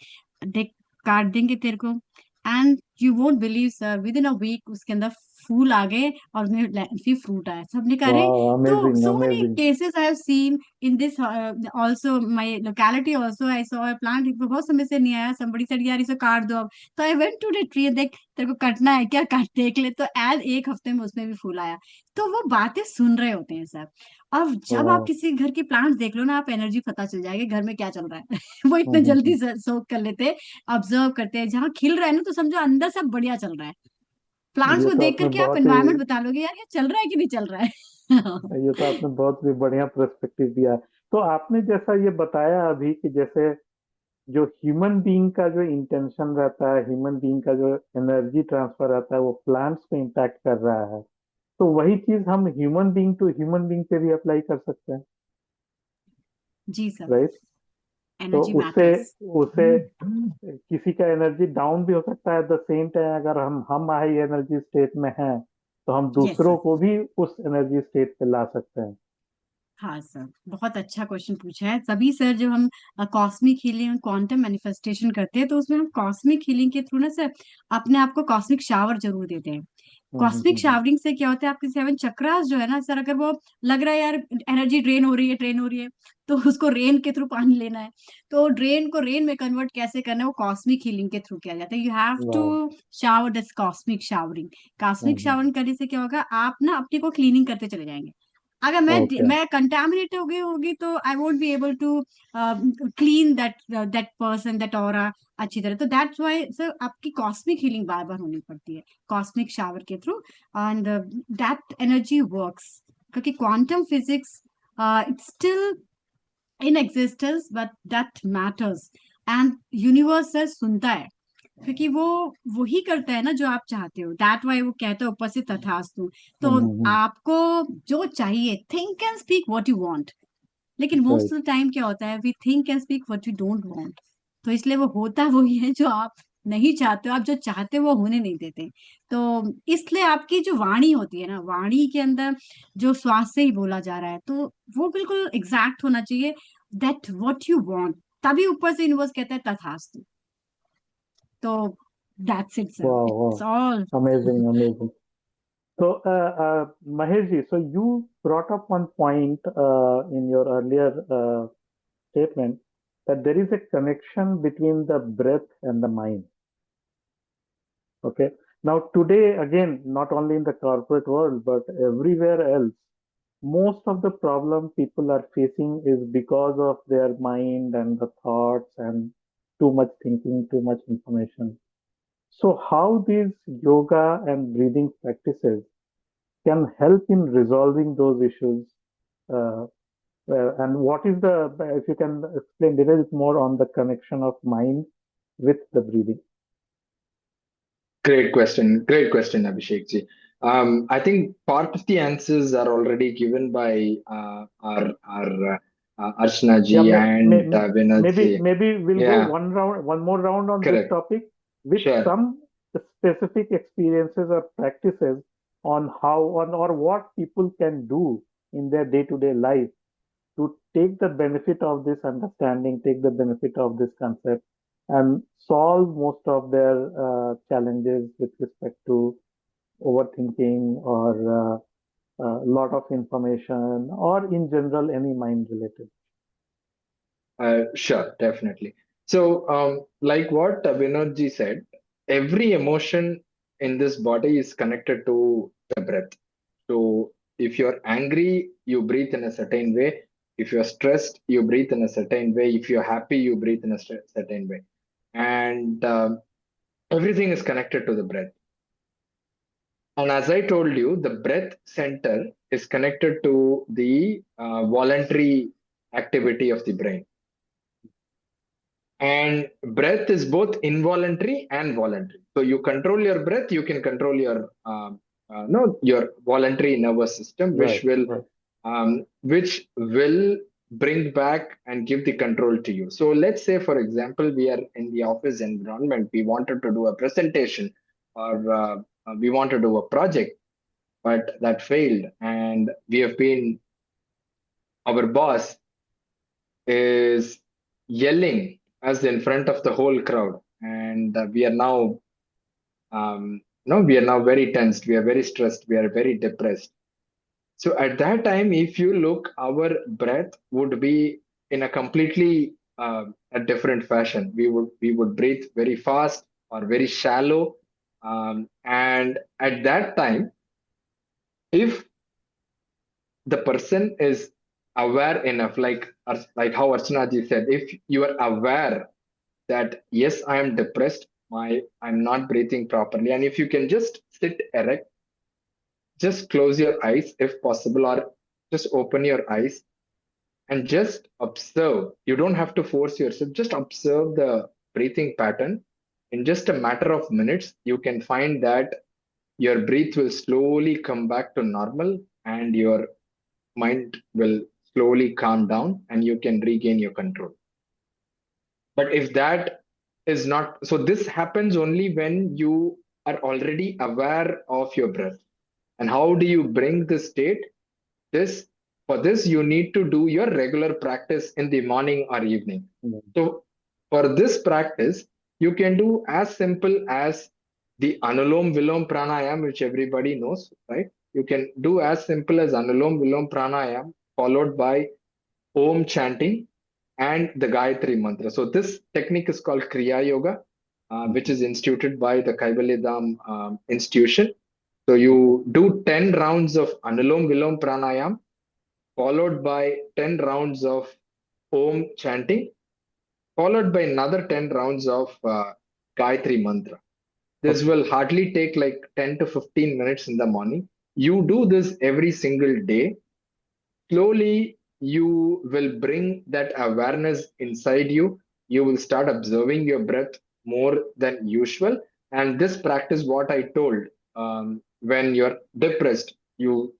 देख, काट देंगे तेरे को। And you won't believe sir, within a week उसके अंदर फूल आ गए और उसमें फिर फ्रूट आया। सबने कहा अरे। वाह, तो amazing so many amazing. Cases I have seen in this also my locality also. I saw a plant, बहुत समय से नहीं आया, somebody said यार इसे काट दो अब। तो I went to the tree, देख तेरे को कटना है क्या, काट देख ले। तो एज एक हफ्ते में उसमें भी फूल आया। तो वो बातें सुन रहे होते हैं सर। अब जब आप वाह। किसी घर के प्लांट्स देख लो ना, आप एनर्जी पता चल जाएगा घर में क्या चल रहा है। वो इतने हम्म। जल्दी सोक कर लेते हैं, ऑब्जर्व करते हैं। जहाँ खिल रहा है ना, तो समझो अंदर सब बढ़िया चल रहा है। प्लांट्स ये को तो देख आपने करके आप बहुत ही एनवायरमेंट बता लोगे यार ये चल रहा है कि नहीं चल रहा है। ये तो आपने बहुत ही बढ़िया पर्सपेक्टिव दिया। तो आपने जैसा ये बताया अभी कि जैसे जो ह्यूमन बीइंग का जो इंटेंशन रहता है, ह्यूमन बीइंग का जो एनर्जी ट्रांसफर रहता है, वो प्लांट्स पे इम्पैक्ट कर रहा है। तो वही चीज हम human being to human being पे भी अप्लाई कर सकते हैं, जी सर, राइट? तो एनर्जी उससे मैटर्स। उसे किसी का एनर्जी डाउन भी हो सकता है। एट द सेम टाइम अगर हम हाई एनर्जी स्टेट में हैं, तो हम यस दूसरों सर। को भी उस एनर्जी स्टेट पे ला सकते हैं। हाँ सर, बहुत अच्छा क्वेश्चन पूछा है। तभी सर जब हम कॉस्मिक हीलिंग क्वांटम मैनिफेस्टेशन करते हैं, तो उसमें हम कॉस्मिक हीलिंग के थ्रू ना सर अपने आप को कॉस्मिक शावर जरूर देते हैं। कॉस्मिक हम्म। शावरिंग से क्या होता है, आपके 7 चक्रास जो है ना सर, अगर वो लग रहा है यार एनर्जी ड्रेन हो रही है, ड्रेन हो रही है, तो उसको रेन के थ्रू पानी लेना है। तो ड्रेन को रेन में कन्वर्ट कैसे करना है, वो कॉस्मिक हीलिंग के थ्रू किया जाता है। यू हैव टू वाह। Shower this cosmic showering. Cosmic hmm. Showering करने से क्या होगा, आप ना अपने को क्लीनिंग करते चले जाएंगे। अगर मैं Okay. मैं कंटामिनेट हो गई होगी तो I won't be able to clean that person, that aura अच्छी तरह। तो दैट्स व्हाई सर आपकी कॉस्मिक हीलिंग बार बार होनी पड़ती है कॉस्मिक शावर के through, and that energy works, क्योंकि quantum physics it's still in existence but that matters, and universe sir सुनता है, क्योंकि वो वही करता है ना जो आप चाहते हो। दैट वाई वो कहता है ऊपर से तथास्तु। तो Mm-hmm. आपको जो चाहिए, think and speak what you want, लेकिन Right. Most of the time क्या होता है, we think and speak what you don't want. तो इसलिए वो होता वही है जो आप नहीं चाहते हो, आप जो चाहते हो वो होने नहीं देते। तो इसलिए आपकी जो वाणी होती है ना, वाणी के अंदर जो श्वास से ही बोला जा रहा है, तो वो बिल्कुल एग्जैक्ट होना चाहिए, दैट व्हाट यू वांट। तभी ऊपर से यूनिवर्स कहता है तथास्तु। तो that's it, sir. Wow, It's wow. all. Amazing, amazing. So, Mahesh ji, so you brought up one point in your earlier statement that there is a connection between the breath and the mind. Okay. Now, today, again, not only in the corporate world, but everywhere else, most of the problem people are facing is because of their mind and the thoughts and too much thinking, too much information. So, how these yoga and breathing practices can help in resolving those issues? Uh, and what is the, if you can explain a little bit more on the connection of mind with the breathing? Great question. Great question, Abhishek ji. I think part of the answers are already given by our Archana Yeah, ji and Vinod maybe ji. we'll go Yeah, one more round on this correct. topic with Sure. some specific experiences or practices on how on or what people can do in their day-to-day life to take the benefit of this understanding, take the benefit of this concept, and solve most of their challenges with respect to overthinking or lot of information or in general any mind related. Sure, definitely. So, like what Vinod ji said, every emotion in this body is connected to the breath. So, if you're angry, you breathe in a certain way. If you're stressed, you breathe in a certain way. If you're happy, you breathe in a certain way. And everything is connected to the breath. And as I told you, the breath center is connected to the voluntary activity of the brain. And breath is both involuntary and voluntary. So you control your breath, you can control your no your voluntary nervous system, Right, right. which will bring back and give the control to you. So let's say, for example, we are in the office environment. We wanted to do a presentation, or we want to do a project, but that failed, and we have been our boss is yelling us in front of the whole crowd, and we are now no we are now very tensed, we are very stressed, we are very depressed. So at that time, if you look, our breath would be in a completely a different fashion. We would breathe very fast or very shallow, and at that time, if the person is aware enough, like how Archana ji said, if you are aware that yes, I am depressed, I'm not breathing properly, and if you can just sit erect, just close your eyes if possible, or just open your eyes and just observe. You don't have to force yourself, just observe the breathing pattern. In just a matter of minutes, you can find that your breath will slowly come back to normal, and your mind will slowly calm down, and you can regain your control. But if that is not so, this happens only when you are already aware of your breath. And how do you bring this state? This For this, you need to do your regular practice in the morning or evening. Mhm. So for this practice, you can do as simple as the Anulom Vilom Pranayam, which everybody knows, right? You can do as simple as Anulom Vilom Pranayam, followed by Om chanting and the Gayatri mantra. So this technique is called Kriya Yoga, which is instituted by the Kaivalya Dham institution. So you do 10 rounds of Anulom Vilom Pranayam, followed by 10 rounds of Om chanting, followed by another 10 rounds of Gayatri mantra. This will hardly take like 10 to 15 minutes in the morning. You do this every single day. Slowly, you will bring that awareness inside you. You will start observing your breath more than usual. And this practice, what I told, when you're depressed, you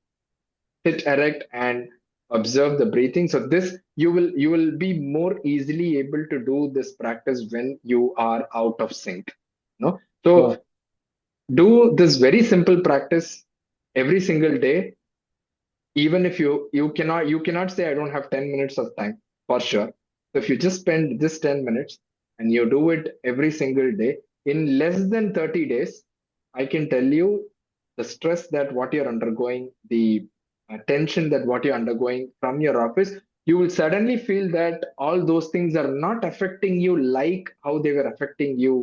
sit erect and observe the breathing. So this you will be more easily able to do this practice when you are out of sync. No, so Wow. do this very simple practice every single day. Even if you cannot say I don't have 10 minutes of time, for sure. So if you just spend this 10 minutes and you do it every single day, in less than 30 days, I can tell you the stress that what you're undergoing, the tension that what you're undergoing from your office, you will suddenly feel that all those things are not affecting you like how they were affecting you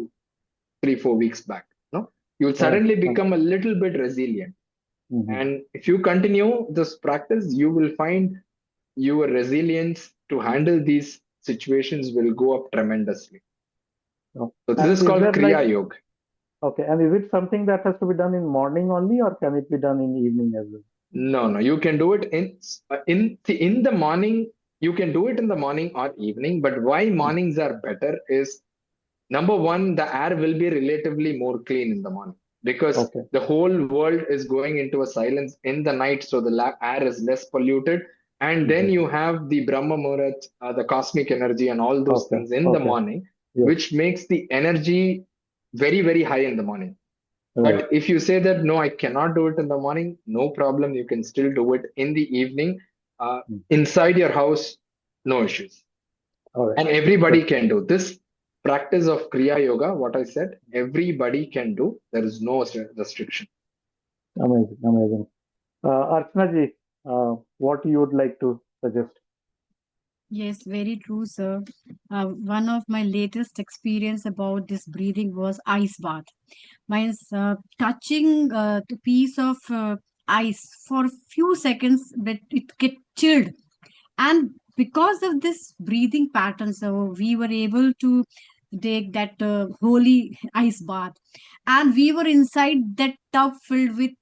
3 4 weeks back. No, you will Wow. suddenly become a little bit resilient. Mhm. And if you continue this practice, you will find your resilience to handle these situations will go up tremendously. Oh. So this And is is called there like, Kriya Yoga. okay, and is it something that has to be done in morning only, or can it be done in evening as well? No, no, you can do it in the morning. You can do it in the morning or evening. But why mornings are better is, number one, the air will be relatively more clean in the morning because Okay. the whole world is going into a silence in the night, so the air is less polluted. And then Mhm. you have the Brahma Muhurat, the cosmic energy, and all those Okay. things in the Okay. morning, Yes. which makes the energy very, very high in the morning. Right. But if you say that no, I cannot do it in the morning, no problem. You can still do it in the evening, Mm. inside your house, no issues. All right. And everybody can do this practice of Kriya Yoga. What I said, everybody can do. There is no restriction. Amazing. Amazing. Archana ji, what you would like to suggest? Yes, very true, sir. One of my latest experience about this breathing was ice bath. Means touching the piece of ice for a few seconds, but it get chilled. And because of this breathing pattern, so we were able to take that holy ice bath, and we were inside that tub filled with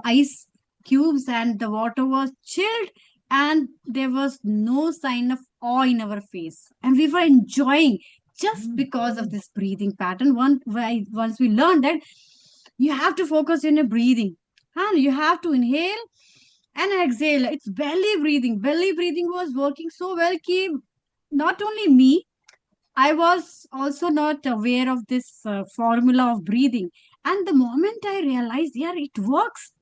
ice cubes, and the water was chilled, and there was no sign of awe in our face, and we were enjoying just because of this breathing pattern. Once we learned that you have to focus on your breathing, and you have to inhale and exhale. It's belly breathing. Belly breathing was working so well ki not only me, I was also not aware of this formula of breathing. And the moment I realized, yeah, it works.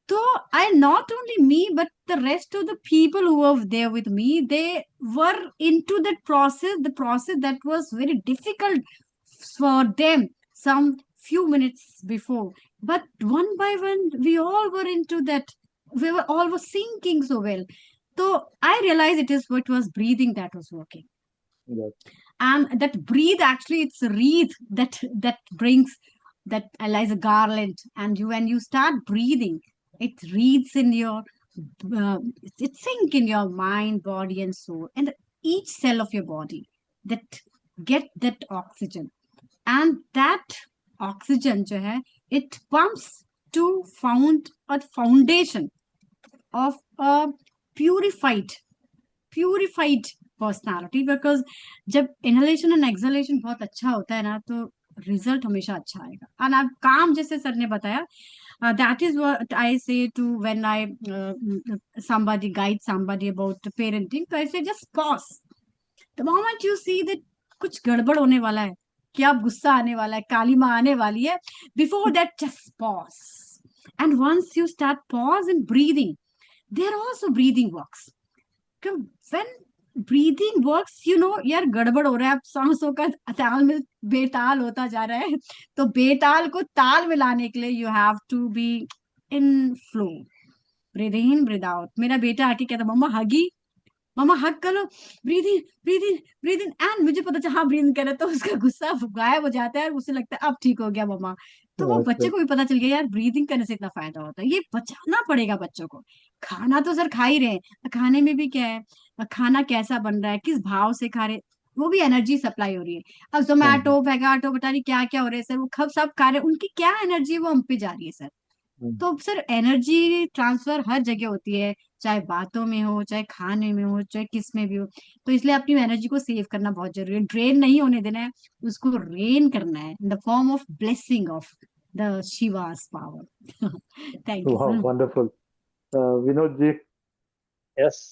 So I, not only me, but the rest of the people who were there with me, they were into that process, the process that was very difficult for them some few minutes before. But one by one, we all were into that. We were all were sinking so well. So I realized it is what was breathing that was working. Yes. And that breathe, actually it's a wreath that brings that lies a garland, and you, when you start breathing, it reads in your it sink in your mind, body, and soul, and each cell of your body that get that oxygen. And that oxygen जो है, it pumps to found a foundation of a purified purified personality, because जब inhalation and exhalation बहुत अच्छा होता है ना, तो result हमेशा अच्छा आएगा। एंड अब काम, जैसे सर ने बताया, that is what I say to when I somebody guide somebody about parenting, so I say just pause the moment you see that कुछ गड़बड़ होने वाला है, कि आप गुस्सा आने वाला है, काली माँ आने वाली है, before that just pause. And once you start pause and breathing, there also breathing works. When breathing works, you know, यार गड़बड़ हो रहा है, अब सांसों का ताल में बेताल होता जा रहा है, तो बेताल को ताल में लाने के लिए you have to be in flow, breathe in breathe out. मेरा बेटा आके कहता, मम्मा हग कर लो, ब्रीद इन, एंड मुझे पता चला हाँ ब्रीद कर रहा है, तो उसका गुस्सा गायब हो जाता है, उसे लगता है अब ठीक हो गया मम्मा, तो वो बच्चे अच्छा। को भी पता चल गया यार ब्रीदिंग करने से इतना फायदा होता है, ये बचाना पड़ेगा बच्चों को। खाना तो सर खा ही रहे हैं, खाने में भी क्या है, खाना कैसा बन रहा है, किस भाव से खा रहे हैं, वो भी एनर्जी सप्लाई हो रही है। अब हम्म जोमेटो पैगाटो पता नहीं क्या क्या हो रहे हैं सर, वो खब सब खा रहे हैं, उनकी क्या एनर्जी वो हम पे जा रही है सर। हम्म। तो सर एनर्जी ट्रांसफर हर जगह होती है, चाहे बातों में हो, चाहे खाने में हो, चाहे किस में भी हो। तो इसलिए अपनी एनर्जी को सेव करना बहुत जरूरी है, ड्रेन नहीं होने देना है, उसको रेन करना है in the form of blessing of the Shivas power. Thank you वाह, sir. Wonderful. Vinod ji. Yes.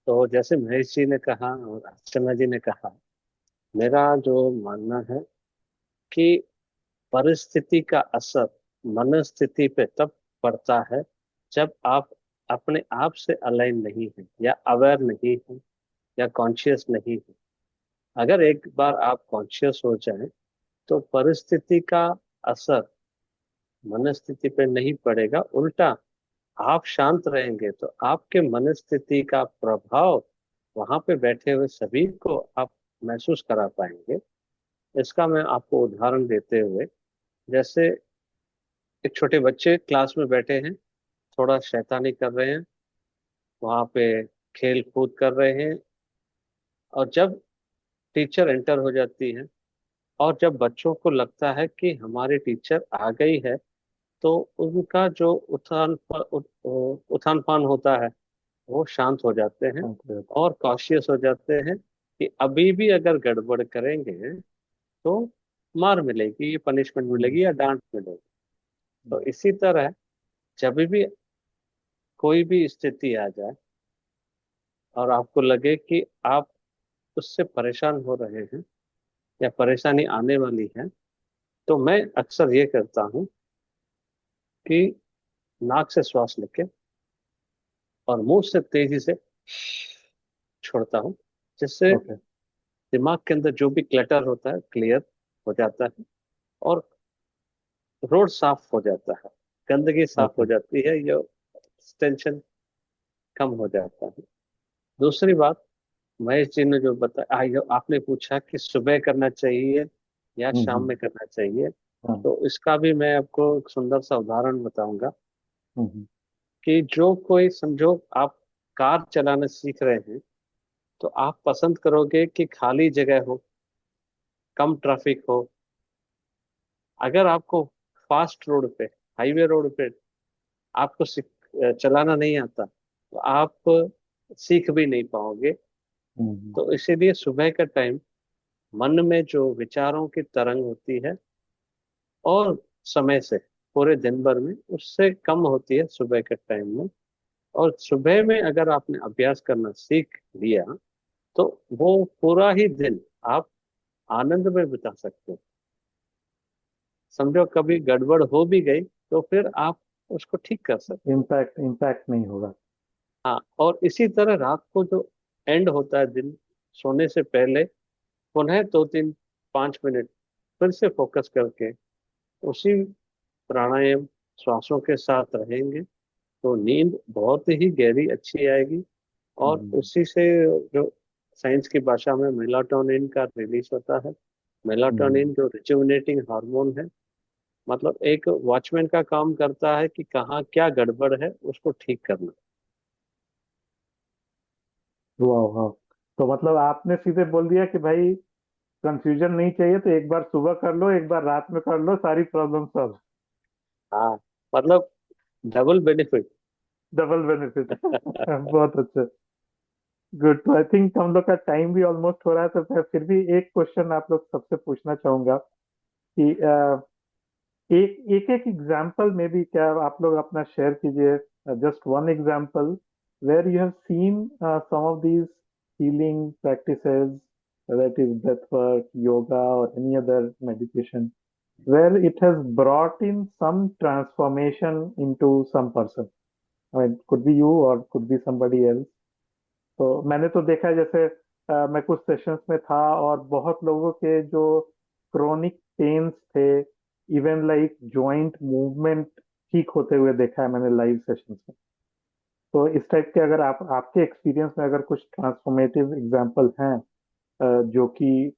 तो जैसे महेश जी ने कहा और अर्चना जी ने कहा, मेरा जो मानना है कि परिस्थिति का असर मनस्थिति पे तब पड़ता है जब आप अपने आप से अलाइन नहीं है, या अवेयर नहीं है, या कॉन्शियस नहीं है। अगर एक बार आप कॉन्शियस हो जाएं तो परिस्थिति का असर मनस्थिति पे नहीं पड़ेगा, उल्टा आप शांत रहेंगे तो आपके मनस्थिति का प्रभाव वहां पे बैठे हुए सभी को आप महसूस करा पाएंगे। इसका मैं आपको उदाहरण देते हुए, जैसे एक छोटे बच्चे क्लास में बैठे हैं, थोड़ा शैतानी कर रहे हैं, वहां पे खेल कूद कर रहे हैं, और जब टीचर एंटर हो जाती है और जब बच्चों को लगता है कि हमारी टीचर आ गई है, तो उनका जो उथान पान होता है वो शांत हो जाते हैं और कॉशियस हो जाते हैं कि अभी भी अगर गड़बड़ करेंगे तो मार मिलेगी, पनिशमेंट हम्म। मिलेगी या डांट मिलेगी। तो इसी तरह जब भी कोई भी स्थिति आ जाए और आपको लगे कि आप उससे परेशान हो रहे हैं या परेशानी आने वाली है, तो मैं अक्सर ये करता हूँ कि नाक से श्वास लेके और मुंह से तेजी से छोड़ता हूँ, जिससे ओके। दिमाग के अंदर जो भी क्लटर होता है क्लियर हो जाता है, और रोड साफ हो जाता है, गंदगी साफ हो ओके। जाती है, ये टेंशन कम हो जाता है। दूसरी बात, महेश जी ने जो बताया, आपने पूछा कि सुबह करना चाहिए या शाम हम्म। में करना चाहिए, हाँ। तो इसका भी मैं आपको एक सुंदर सा उदाहरण बताऊंगा हम्म। कि जो कोई, समझो आप कार चलाना सीख रहे हैं, तो आप पसंद करोगे कि खाली जगह हो, कम ट्रैफिक हो। अगर आपको फास्ट रोड पे, हाईवे रोड पे आपको चलाना नहीं आता, तो आप सीख भी नहीं पाओगे। हम्म। तो इसीलिए सुबह का टाइम मन में जो विचारों की तरंग होती है, और समय से पूरे दिन भर में उससे कम होती है सुबह के टाइम में। और सुबह में अगर आपने अभ्यास करना सीख लिया, तो वो पूरा ही दिन आप आनंद में बिता सकते हो। समझो कभी गड़बड़ हो भी गई तो फिर आप उसको ठीक कर सकते हो। इम्पैक्ट इम्पैक्ट नहीं होगा। हाँ, और इसी तरह रात को जो एंड होता है दिन, सोने से पहले पुनः 2-3-5 मिनट फिर से फोकस करके उसी प्राणायाम, श्वासों के साथ रहेंगे, तो नींद बहुत ही गहरी अच्छी आएगी। और हम्म। उसी से जो साइंस की भाषा में मेलाटोनिन का रिलीज होता है, हम्म। मेलाटोनिन जो रिजुविनेटिंग हार्मोन है, मतलब एक वॉचमैन का काम करता है कि कहाँ क्या गड़बड़ है उसको ठीक करना। वाह वाह। तो मतलब आपने सीधे बोल दिया कि भाई कंफ्यूजन नहीं चाहिए, तो एक बार सुबह कर लो, एक बार रात में कर लो, सारी प्रॉब्लम सॉल्व। हाँ, मतलब डबल बेनिफिट। Double benefit. बहुत अच्छा। गुड। तो आई थिंक हम लोग का टाइम भी ऑलमोस्ट हो रहा है, तो मैं फिर भी एक क्वेश्चन आप लोग सबसे पूछना चाहूंगा कि एक एक एक एग्जाम्पल में भी क्या आप लोग अपना शेयर कीजिए, just one example where you have seen some of these healing practices, whether it is breath work, yoga, or any other meditation, where it has brought in some transformation into some person. I mean, could be you or could be somebody else. तो मैंने तो देखा है, जैसे मैं कुछ sessions में था और बहुत लोगों के जो क्रोनिक पेन्स थे, इवन लाइक जॉइंट मूवमेंट, ठीक होते हुए देखा है मैंने लाइव सेशंस में। तो इस टाइप के अगर आप आपके एक्सपीरियंस में अगर कुछ ट्रांसफॉर्मेटिव एग्जांपल हैं, जो कि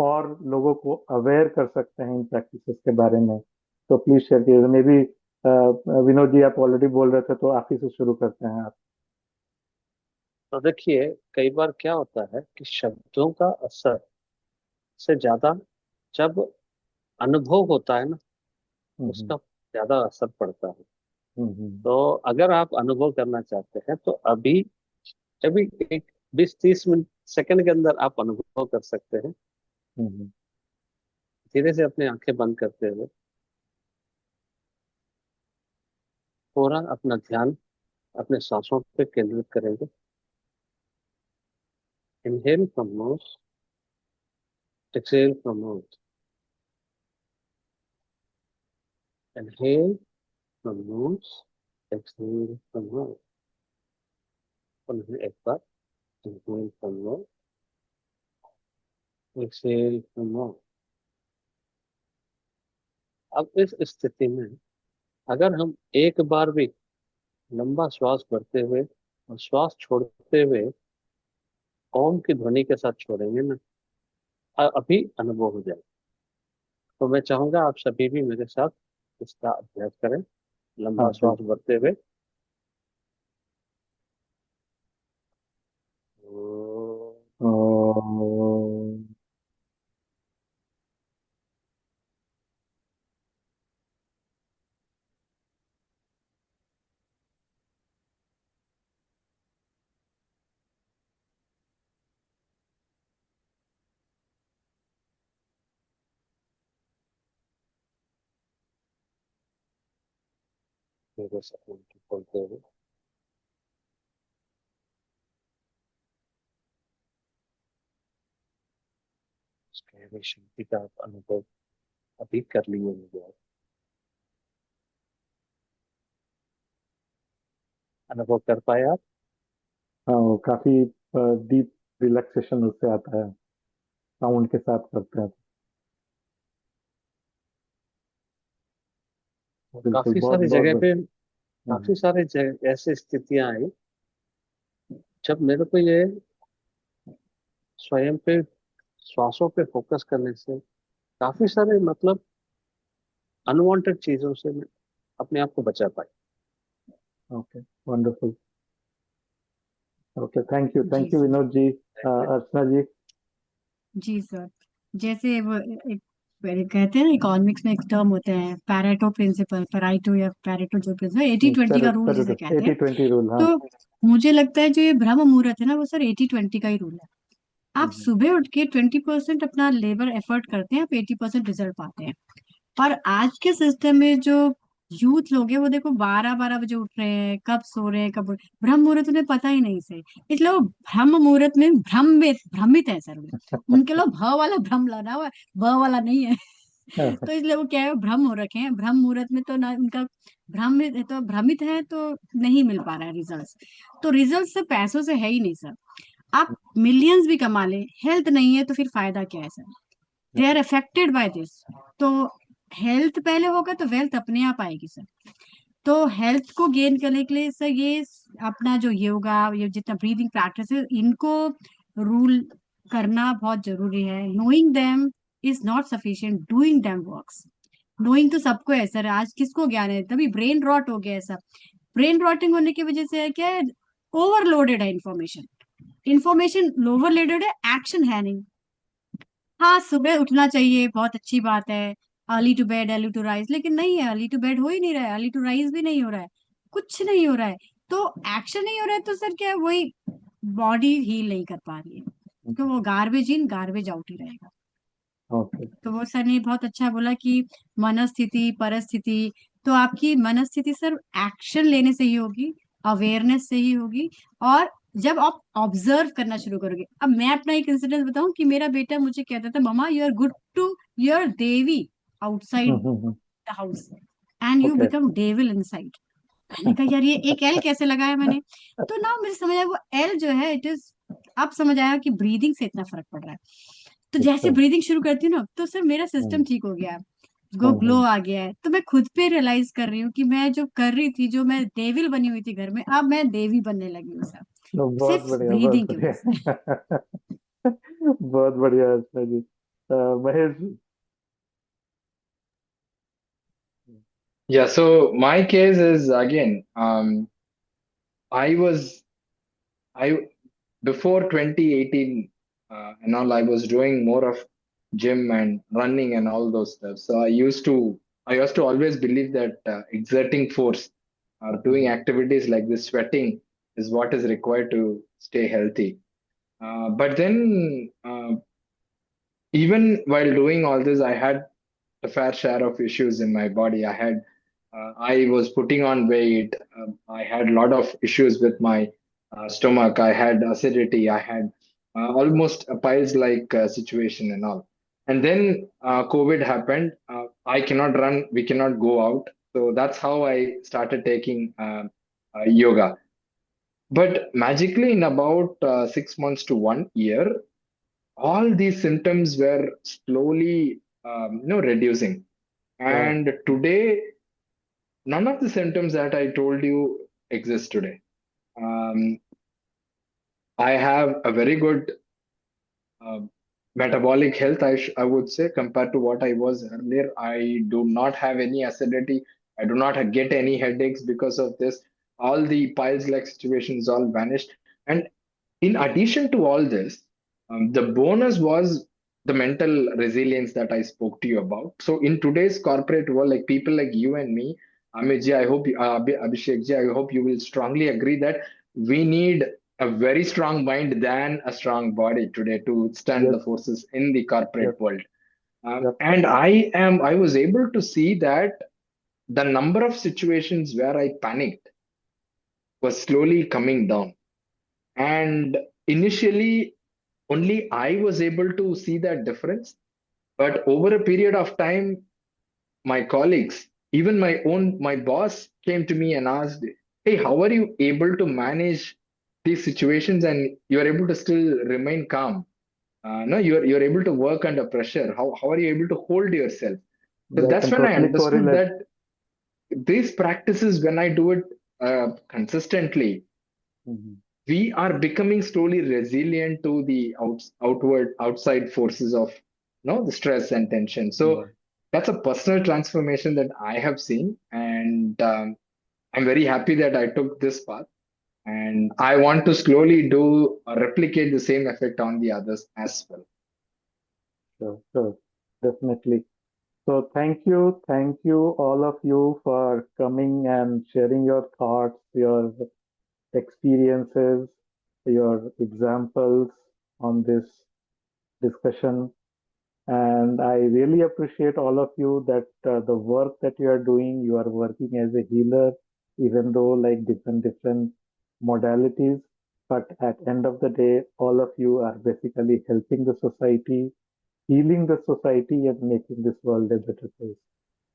और लोगों को अवेयर कर सकते हैं इन प्रैक्टिसेस के बारे में। तो प्लीज शेयर कीजिए। मे बी विनोद जी आप ऑलरेडी बोल रहे थे, तो आप ही से शुरू करते हैं आप। तो देखिए, कई बार क्या होता है कि शब्दों का असर से ज्यादा जब अनुभव होता है ना, हम्म उसका ज्यादा असर पड़ता है। हम्म तो अगर आप अनुभव करना चाहते हैं तो अभी अभी एक 20-30 मिनट सेकंड के अंदर आप अनुभव कर सकते हैं। हम्म धीरे से अपनी आंखें बंद करते हुए पूरा अपना ध्यान अपने सांसों पे केंद्रित करेंगे। Inhale from nose, exhale from nose, inhale from nose, exhale from nose. एक बार inhale from nose, exhale from nose. अब इस स्थिति में अगर हम एक बार भी लंबा श्वास भरते हुए और श्वास छोड़ते हुए ओम की ध्वनि के साथ छोड़ेंगे ना, अभी अनुभव हो जाए। तो मैं चाहूंगा आप सभी भी मेरे साथ इसका अभ्यास करें, हाँ लंबा जी। श्वास भरते हुए। ओम। मेरे साथ उनकी बोलते हुए इस गहरी शांति का आप अनुभव अभी कर लिए होंगे। आप अनुभव कर पाए आप? हाँ, वो काफी डीप रिलैक्सेशन उससे आता है, साउंड के साथ करते हैं। बिल्कुल, काफी बहुत सारी बहुत जगह पे हम्म काफी सारे ऐसी स्थितियां आई जब मेरे को ये स्वयं पे श्वासों पे फोकस करने से काफी सारे मतलब अनवांटेड चीजों से मैं अपने आप को बचा पाई। Okay, wonderful. ओके, जी thank you sir. Vinod ji. Archana ji. जी सर। जैसे वो एक पहले कहते हैं ना, इकोनॉमिक्स में एक टर्म होता है पैरेटो प्रिंसिपल, पेराइटो या पैरेटो जो प्रिंसिपल, 80-20 का रूल जिसे कहते हैं। 80-20 रूल, हाँ। तो मुझे लगता है जो ये ब्रह्म मुहूर्त है ना, वो सर 80-20 का ही रूल है। आप हम्म सुबह उठ के 20% अपना लेबर एफर्ट करते हैं, आप 80% रिजल्ट पाते हैं। पर आज के सिस्टम में जो यूथ लोग हैं, वो देखो 12-12 बजे उठ रहे हैं, कब सो रहे हैं, ब्रह्म मुहूर्त उन्हें पता ही नहीं से, इसलिए वो ब्रह्म मुहूर्त में भ्रमित है सर। उनके लोग भ वाला भ्रम लगा हुआ है, ब वाला नहीं है। तो इसलिए वो क्या है, भ्रम हो रखे हैं ब्रह्म मुहूर्त में, तो ना उनका भ्रमित है, तो भ्रमित है, तो नहीं मिल पा रहा है रिजल्ट। तो रिजल्ट से पैसों से है ही नहीं सर। आप मिलियंस भी कमा लें, हेल्थ नहीं है तो फिर फायदा क्या है सर। They are affected by this. तो हेल्थ पहले होगा तो वेल्थ अपने आप आएगी सर। तो हेल्थ को गेन करने के लिए सर ये अपना जो योगा, ये जितना ब्रीदिंग प्रैक्टिस है, इनको रूल करना बहुत जरूरी है। Knowing them is not sufficient, doing them works. Knowing तो सबको है सर, आज किसको ज्ञान है, तभी ब्रेन रॉट हो गया है सब। ब्रेन रॉटिंग होने की वजह से है क्या है, ओवरलोडेड है इन्फॉर्मेशन। इन्फॉर्मेशन ओवरलोडेड है, एक्शन है नहीं। हाँ, सुबह उठना चाहिए, बहुत अच्छी बात है। Early to bed early to rise, लेकिन नहीं है, अर्ली टू बेड हो ही नहीं रहा है, अर्ली टू राइज भी नहीं हो रहा है, कुछ नहीं हो रहा है। तो एक्शन नहीं हो रहा है, तो सर क्या है, वही बॉडी हील नहीं कर पा रही है, तो वो गार्बेज इन गार्बेज आउट ही रहेगा। ओके। तो वो सर ने बहुत अच्छा बोला कि मनस्थिति परस्थिति। तो आपकी मनस्थिति सर एक्शन लेने से ही होगी, अवेयरनेस से ही होगी। और जब आप ऑब्जर्व करना शुरू करोगे, अब मैं अपना एक इंसिडेंट बताऊं कि मेरा बेटा मुझे कहता था, mama you are good to your devi outside the house and you okay. Become devil inside. मैंने कहा यार, ये एक एल कैसे लगाया मैंने। तो ना मुझे समझ आया वो एल जो है इट इज, अब समझ आया कि ब्रीदिंग से इतना फर्क पड़ रहा है। तो जैसे अच्छा। ब्रीदिंग शुरू करती हूँ ना, तो सर मेरा सिस्टम ठीक हो गया है, गो ग्लो हम्म आ गया है। तो मैं खुद पे रियलाइज कर रही हूँ कि मैं जो कर रही थी, जो मैं डेविल बनी हुई थी घर में, अब मैं देवी बनने लगी हूँ सर, बहुत सिर्फ बढ़िया, बहुत ब्रीदिंग की वजह से। बढ़िया। बहुत बढ़िया अर्चना जी। Mahesh ji. Yeah, so my case is again, I was I before 2018 and all, I was doing more of gym and running and all those stuff. So I used to always believe that exerting force or doing activities like this, sweating, is what is required to stay healthy. But then, even while doing all this, I had a fair share of issues in my body. I was putting on weight. I had a lot of issues with my stomach. I had acidity. I had almost a piles like situation and all. And then COVID happened. I cannot run. We cannot go out. So that's how I started taking yoga. But magically, in about 6 months to 1 year, all these symptoms were slowly, reducing. Wow. And today, none of the symptoms that I told you exist today. Um, I have a very good uh, metabolic health, I would say, compared to what I was earlier. I do not have any acidity. I do not get any headaches because of this. All the piles like situations all vanished. And in addition to all this, the bonus was the mental resilience that I spoke to you about. So in today's corporate world, like people like you and me, Amit ji, I hope Abhishek ji, I hope you will strongly agree that we need a very strong mind than a strong body today to withstand Yes. the forces in the Yes. corporate world. Yep. And I was able to see that the number of situations where I panicked was slowly coming down. And initially, only I was able to see that difference. But over a period of time, my colleagues, even my boss came to me and asked, "Hey, how are you able to manage these situations and you're able to still remain calm? No, you're able to work under pressure. How are you able to hold yourself?" So I that's can when I totally understood correlate. that these practices, when I do it consistently, Mhm. we are becoming slowly resilient to the outside forces of the stress and tension. So Mhm. that's a personal transformation that I have seen, and I'm very happy that I took this path, and I want to slowly do replicate the same effect on the others as well. Sure, sure. Definitely. So thank you all of you for coming and sharing your thoughts, your experiences, your examples on this discussion. And I really appreciate all of you that the work that you are doing, you are working as a healer, even though like different modalities. But at end of the day, all of you are basically helping the society, healing the society, and making this world a better place.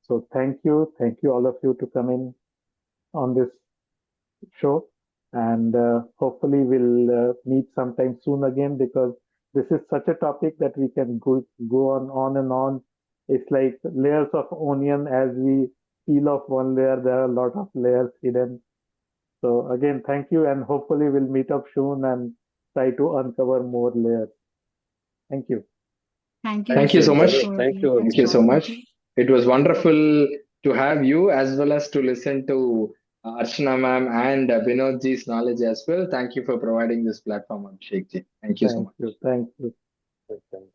So thank you all of you to come in on this show, and hopefully we'll meet sometime soon again, because this is such a topic that we can go on and on. It's like layers of onion. As we peel off one layer, there are a lot of layers hidden. So again, thank you, and hopefully we'll meet up soon and try to uncover more layers. Thank you. Thank you, Thank Thank you you, so Vishek ji, much. Gaurav. for Thank you, giving us Thank the you so Abhishek. much. opportunity. It was wonderful to have you as well as to listen to Archana ma'am and Vinod ji's knowledge as well. Thank you for providing this platform, Abhishek ji. Thank you so Thank much. you. Thank you. Thank you. Thank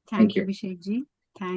Thank you, you. Vishek ji. Thank